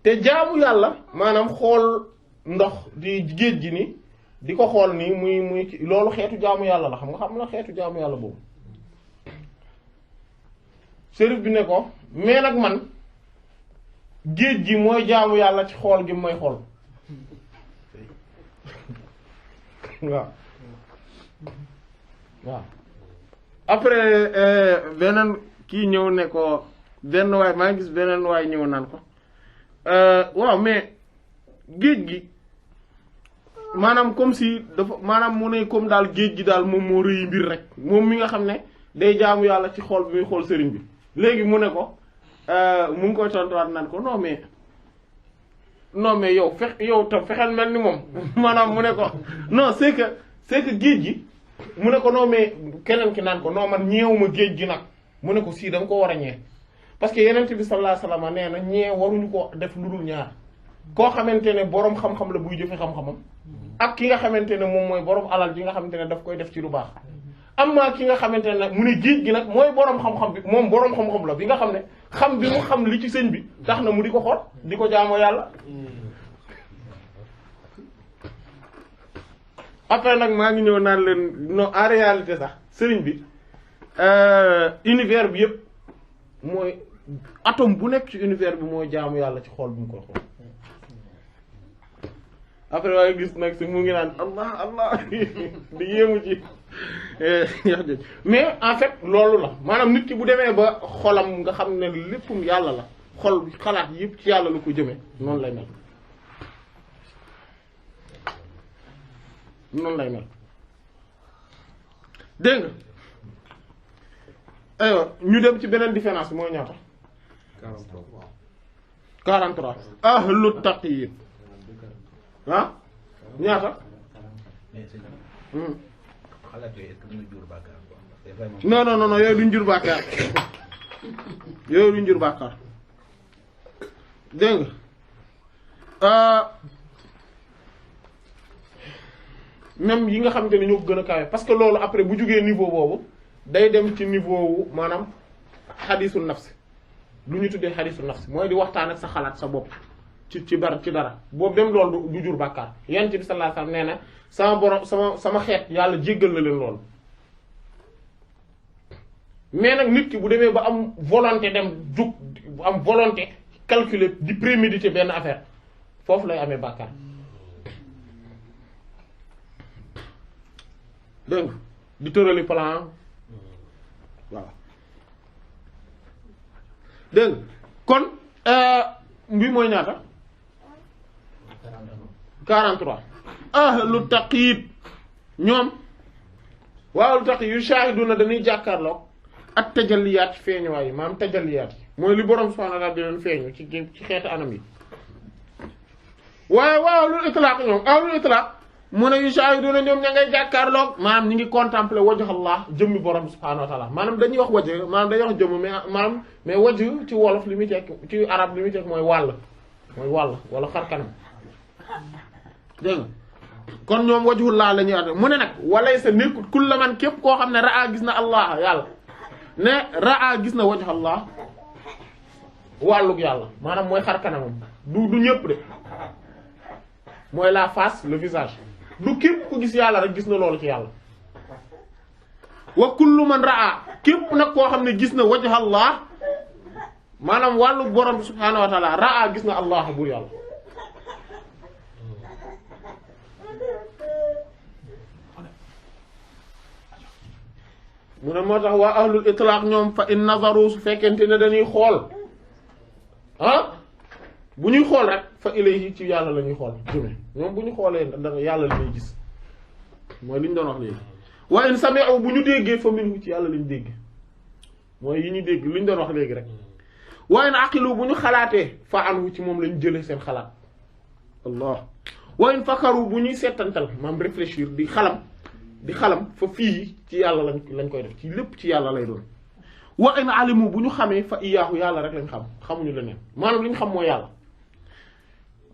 te jaamu yàlla maanaam xool ndox di géej gi ni di ko xool nii muy loolu xeetu jaamu yàlla la xam na xeetu jaamu yàlla boobu sérif bi ne ko mais nag man géej gi mooy jaamu yàlla ci xool gi may xool waaw après beneen kii ñëw ne ko benn waay maa ngi gis beneen waay ñëw naan ko waaw mais géej gi maanaam comme si dafa maanaam mu ne comme daal géej gi daal moom moo rëy mbir rek moom mi nga xam ne day jaamu yàlla ci xool bi muy xool sëriñ bi léegi mu ne ko mu ngi koy tontuwaat naan ko non mais yow fexeel mel ni moom maanaam mu ne ko non c'est que géej gi mu ne ko non mais keneen ki naan ko non man ñeewuma géej gi nag mu ne ko sii da nga ko war a ñee parce que yeneen bi sallallahu alayhi wasallam nee na ñee waruñu ko def lu dul ñaar koo xamante ne boroom xam-xam la buy jëfe xam-xamam ak ki nga xamante ne moom mooy boroom alal ji nga xamante ne daf koy def ci lu baax am na ki nga xamante ne nag mu ne géej gi nag mooy boroom xam-xam bi moom boroom xam-xam la bi nga xam ne xam bi mu xam li ci sëñ bi tax na mu di ko xool di ko jaamoo yàlla après nag maa ngi ñëw naan leen non en réalité sax sëriñ bi univers bi yëpp mooy atome bu nekk ci univers bi mooy jaamu yàlla ci xool bi mu koy xool après waaye gis nag si mu ngi naan allah di yéemu ci mais en fait loolu la maanaam nit ki bu demee ba xolam nga xam ne léppum yàlla la xol xalaat yëpp ci yàlla la ko jëmee noonu lay mel dégg nga aywa ñu dem ci beneen différence bi mooy ñaata 43 ahlu taqiyid ah ñaata xalaat yooyu est-ce que dina jur bàkkaar quoi? C'est vraiment- non yooyu duñ jur bàkkaar yooyu duñ jur bàkkaar dégg nga même yi nga xamante ne ñoo ko gën a kawe parce que loolu après bu jugee niveau boobu day dem ci niveau wu maanaam xadiisul nafsi lu ñu tuddee xadiisul nafsi mooy di waxtaan ak sa xalaat sa bopp ci dara boobu dem loolu du jur bàkkaar yonent bi sallallahu alayhi wasallam nee na sama borom sama xeet yàlla jéggal na leen loolu mais nag nit ki bu demee ba am volonté dem jug bu am volonté calculer di préméditer benn affaire foofu lay amee bàkkaar dégg nga di tërali plan waaw dégg nga kon bi mooy ñaata 43 ahlu taqyid ñoom waaw lu tax yu shahiduna dañuy jàkkaarloog ak tajalliyaat feeñuwaay yi maanaam tajalliyaat yi mooy li borom subhanahu wa ta'ala di leen feeñu ci xeetu anam yi waaye waaw lu itlaq ñoom ahlul itlaq mu ne yu shahiduna ñoom ña ngay jàkkaarloog maanaam ñi ngi contempler wajh Allah jëmmi borom subhanahu wa ta'ala maanaam dañuy wax wajh maanaam dañuy wax jëmm mais wajh ci wolof li muy tekk ci arab li muy tekk mooy wàll wala xar kanam dégg nga kon ñoom wajhullah la ñuy ate mu ne nag walay sa nekkut kulla man képp koo xam ne raa gis na allah yàlla ne raa gis na wajh Allah wàllug yàlla maanaam mooy xar kanamam du ñëpp de mooy la face le visage du képp ku gis yàlla rek gis na loolu ci yàlla wa kullu man raa képp nag koo xam ne gis na wajh Allah maanaam wàllug borom subhaanahu wa ta'ala raa gis na allah buur yàlla mu ne moo tax waa ahlul itlaq ñoom fa in nazaru su fekkente ne dañuy xool bu ñuy xool rek fa ilayhi ci yàlla la ñuy xool jëme ñoom bu ñu xoolee dara yàlla la ñuy gis mooy li ñu doon wax léegi wa in sami'u bu ñu déggee fa minhu ci yàlla la ñu dégg mooy yi ñu dégg li ñu doon wax léegi rek wa in aqilu bu ñu xalaatee fa anhu ci moom lañu jëlee seen xalaat allah wa in fakaru bu ñuy settantal maam réfléchir di xalam fa fii ci yàlla lañ koy def ci lépp ci yàlla lay doon wa in alimu bu ñu xamee fa iyaahu yàlla rek lañ xam xamuñu leneen maanaam li ñu xam mooy yàlla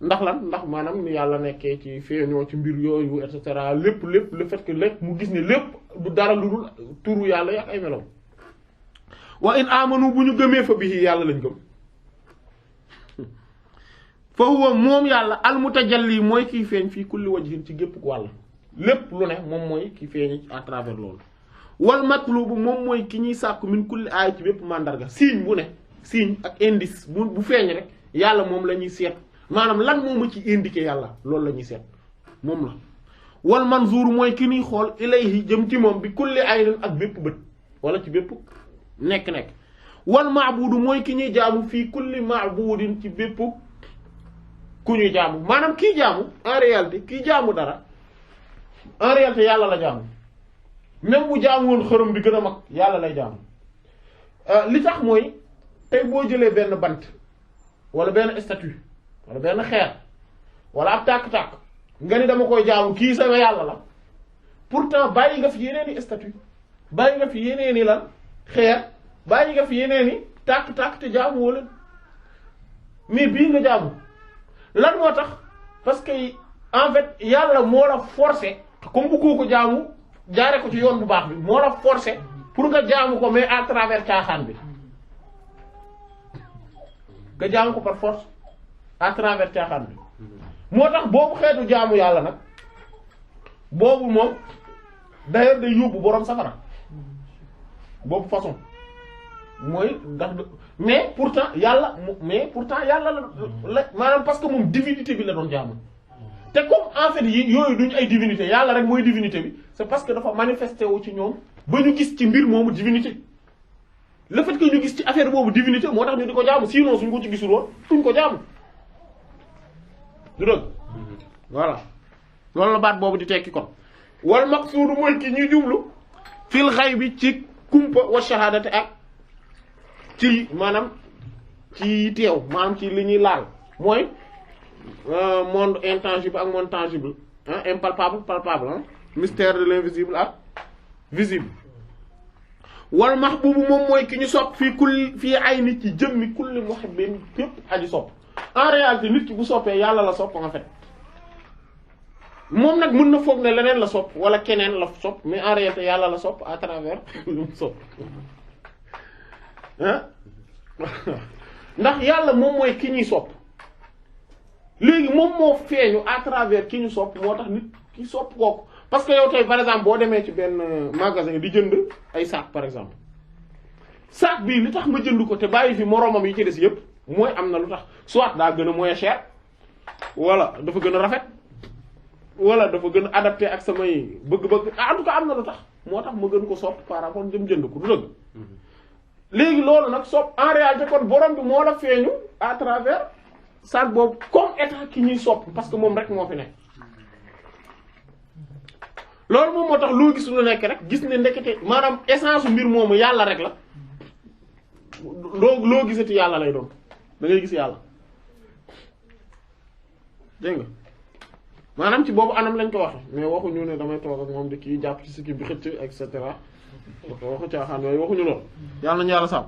ndax lan ndax maanaam ni yàlla nekkee ci feeñoo ci mbir yooyu et cetera lépp le fait que lépp mu gis ne lépp du dara lu dul turu yàlla yak ay meloom wa in amanu bu ñu gëmee fa bihi yàlla lañ gëm fa huwa moom yàlla al mutajalli mooy kiy feeñ fii kulli wajhin ci gépp wàll lépp lu ne moom mooy ki feeñ à travers loolu wal matlubu moom mooy ki ñuy sàkku min kulli aay ci bépp mandarga signe bu ne signe ak indice bu feeñ rek yàlla moom la ñuy seet maanaam lan moo ma ci indiqué yàlla loolu la ñuy seet moom la wal manzur mooy ki ñuy xool ilayhi jëm ci moom bi kulli aynin ak bépp bët wala ci bépp nekk-nekk wal maabudu mooy ki ñuy jaamu fii kulli maabudin ci bépp ku ñuy jaamu maanaam kii jaamu en réalité kii jaamu dara en réalité yàlla la jaamu même bu jaamu woon xërëm bi gën a mag yàlla lay jaamu li tax mooy tey boo jëlee benn bant wala benn statue wala benn xeer wala ab tàkk-tàkk nga ni dama koy jaamu kii sama yàlla la pourtant bàyyi nga fi yeneen i statue bàyyi nga fi yeneen i lan xeer bàyyi nga fi yeneen i tàkk-tàkk te jaamu woo leen mais bii nga jaamu lan moo tax parce que en fait yàlla moo la forcer comme bëggoo ko jaamu jaare ko ci yoon bu baax bi moo la forcer pour nga jaamu ko mais à travers caaxaan bi nga jaamu ko par force à travers caaxaan bi moo tax boobu xeetu jaamu yàlla nag boobu moom d'ailleurs day yóbbu boroom safara boobu façon mooy ndax mais pourtant yàlla la maanaam parce que moom divinité bi la doon jaamu te comme en fait yooyu duñu ay divinité yàlla rek mooy divinité bi c'est parce que dafa manifesté wu ci ñoom ba ñu gis ci mbir moomu divinité le fait que ñu gis ci affaire boobu divinité moo tax ñu di ko jaamu sinon suñ ko ci gisul woon duñ ko jaamu du dëgg voilà loolu la baat boobu di tekki kon wal maqsuudu mooy ki ñuy jublu fil ghaybi ci kumpa wa shahadati ak ci maanaam ci teew maanaam ci li ñuy laal mooy monde intangible ak monde tangible impalpable palpable mystère de l'invisible ak visible wal mahbubu moom mooy ki ñu sopp fii ay nit ci jëmmi kulli muhibbin képp aji sopp en réalité nit ki bu soppee yàlla la sopp en fait moom nag mën na foog ne leneen la sopp wala keneen la sopp mais en réalité yàlla la sopp à travers lu mu sopp ndax yàlla moom mooy ki ñuy sopp léegi moom moo feeñu à travers ki ñu sopp moo tax nit ki sopp kooku parce que yow tey par exemple boo demee ci benn magasin di jënd ay sac par exemple sac bii li tax ma jënd ko te bàyyi fi moroomam yi ci des yépp mooy am na lu tax soit daa gën a moins cher wala dafa gën a rafet wala dafa gën a adapté ak samay bëgg-bëgg en tout cas am na lu tax moo tax ma gën ko sopp par rapport jëm jënd ko du dëgg léegi loolu nag sopp en réalité kon borom bi moo la feeñu à travers sac boobu comme état ki ñuy sopp parce que moom rek moo fi nekk loolu moom moo tax loo gis lu nekk rek gis ne ndekete maanaam essence mbir moomu yàlla rek la loo gisati yàlla lay doon da ngay gis yàlla dégg nga maanaam ci boobu anam lañ ko waxe mais waxuñu ne damay toog ak moom di kii jàpp ci sikki bi xëcc et cetera waxu caaxaan yooyu waxuñu loolu yàlla nañu yàlla sàmm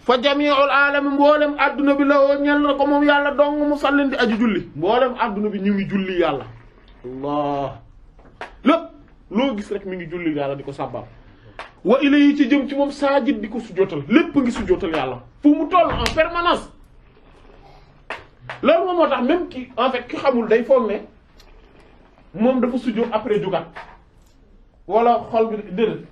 fa jami'ul alami mboolem adduna bi la woo ñel na ko moom yàlla dong mu sallin di aju julli mboolem adduna bi ñu ngi julli yàlla allah lépp loo gis rek mi ngi julli yàlla di ko sàbbal wa ilayhi ci jëm ci moom saajid di ko sujjóotal lépp ngi sujjóotal yàlla fu mu toll en permanence loolu moom moo tax même ki en fait ki xamul day foog ne moom dafa sujjóot après jugat wala xol bi déedéet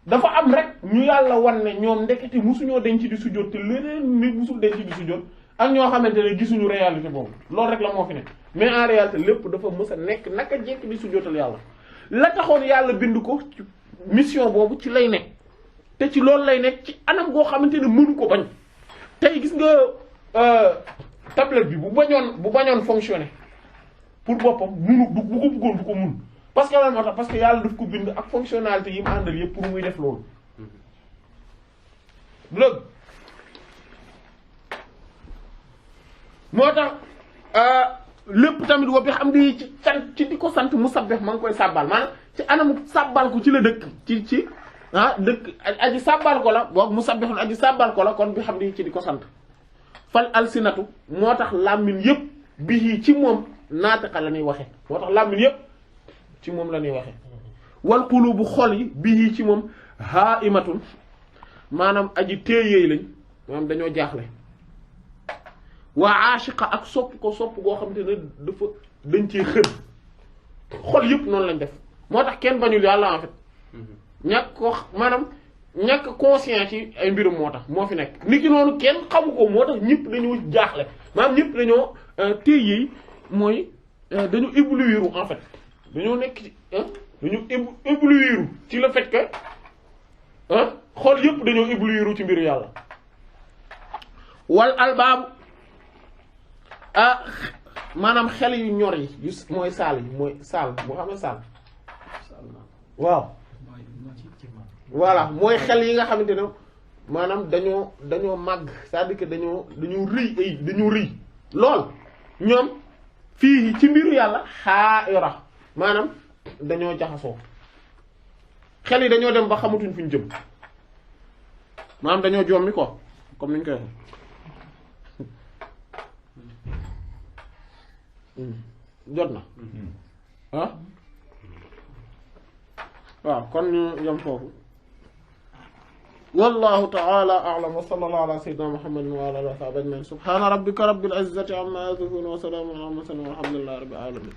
dafa am rek ñu yàlla wan ne ñoom ndeketi musuñoo denc di sujjóot te leneen nit musul denc di sujjóot ak ñoo xamante ne gisuñu réalité boobu loolu rek la moo fi nekk mais en réalité lépp dafa mës a nekk naka jekk di sujjóotal yàlla la taxoon yàlla bind ko ci mission boobu ci lay nekk te ci loolu lay nekk ci anam goo xamante ne mënu ko bañ tey gis nga tablette bi bu bañoon fonctionner pour boppam munu bu ko bëggoon du ko mun parce que lan moo tax parce que yàlla daf ko bind ak fonctionnalité yi mu àndal yëpp pour muy def loolu léegi moo tax lépp tamit wa bi xam di ci sant ci di ko sant mu sabbih ma ngi koy sàbbal maanaam ci anamu sàbbal ko ci la dëkk ci dëkk aji sàbbal ko la boog mu sabbihun aji sàbbal ko la kon bi xam di ci di ko sant fal alsinatu moo tax làmmiñ yëpp bi ci moom naataqa la ñuy waxe moo tax làmmiñ yëpp ci moom la ñuy waxe wal qulubu xol yi bi ci moom ha'imatun maanaam aji téyeey lañ maanaam dañoo jaaxle waa ashiqa ak sopp ko sopp goo xamante ne dañ cee xër xol yëpp noonu lañ def moo tax kenn bañul yàlla en fait ñàkk ko maanaam ñàkk conscient ci ay mbirum moo tax moo fi nekk nit ki noonu kenn xamu ko moo tax ñëpp dañoo jaaxle maanaam ñëpp dañoo téyeey mooy dañu éblouir en fait dañoo nekk ci dañu éblouir ci le fait que xol yëpp dañoo éblouir ci mbiru yàlla wal albaabu maanaam xel yu ñor yi yu mooy saal yi mooy saal boo xam ne saal waaw voilà mooy xel yi nga xamante ne maanaam dañoo màgg c'est-à-dire que dañoo rëy lool ñoom fii ci mbiru yàlla xaa yora maanaam dañoo jaxasoo xel yi dañoo dem ba xamatuñ fu ñu jëm maanaam dañoo jommi ko comme niñ koy waxee jot na waaw kon ñu yem foofu wallahu ta'ala a'lam wa sallallahu ala sayyidina muhammadin wa ala alihi wa sahbihi ajma'in subhana rabbika rabbil izzati amma yasifun wa salamun ala al mursalin walhamdulillahi rabbil alamin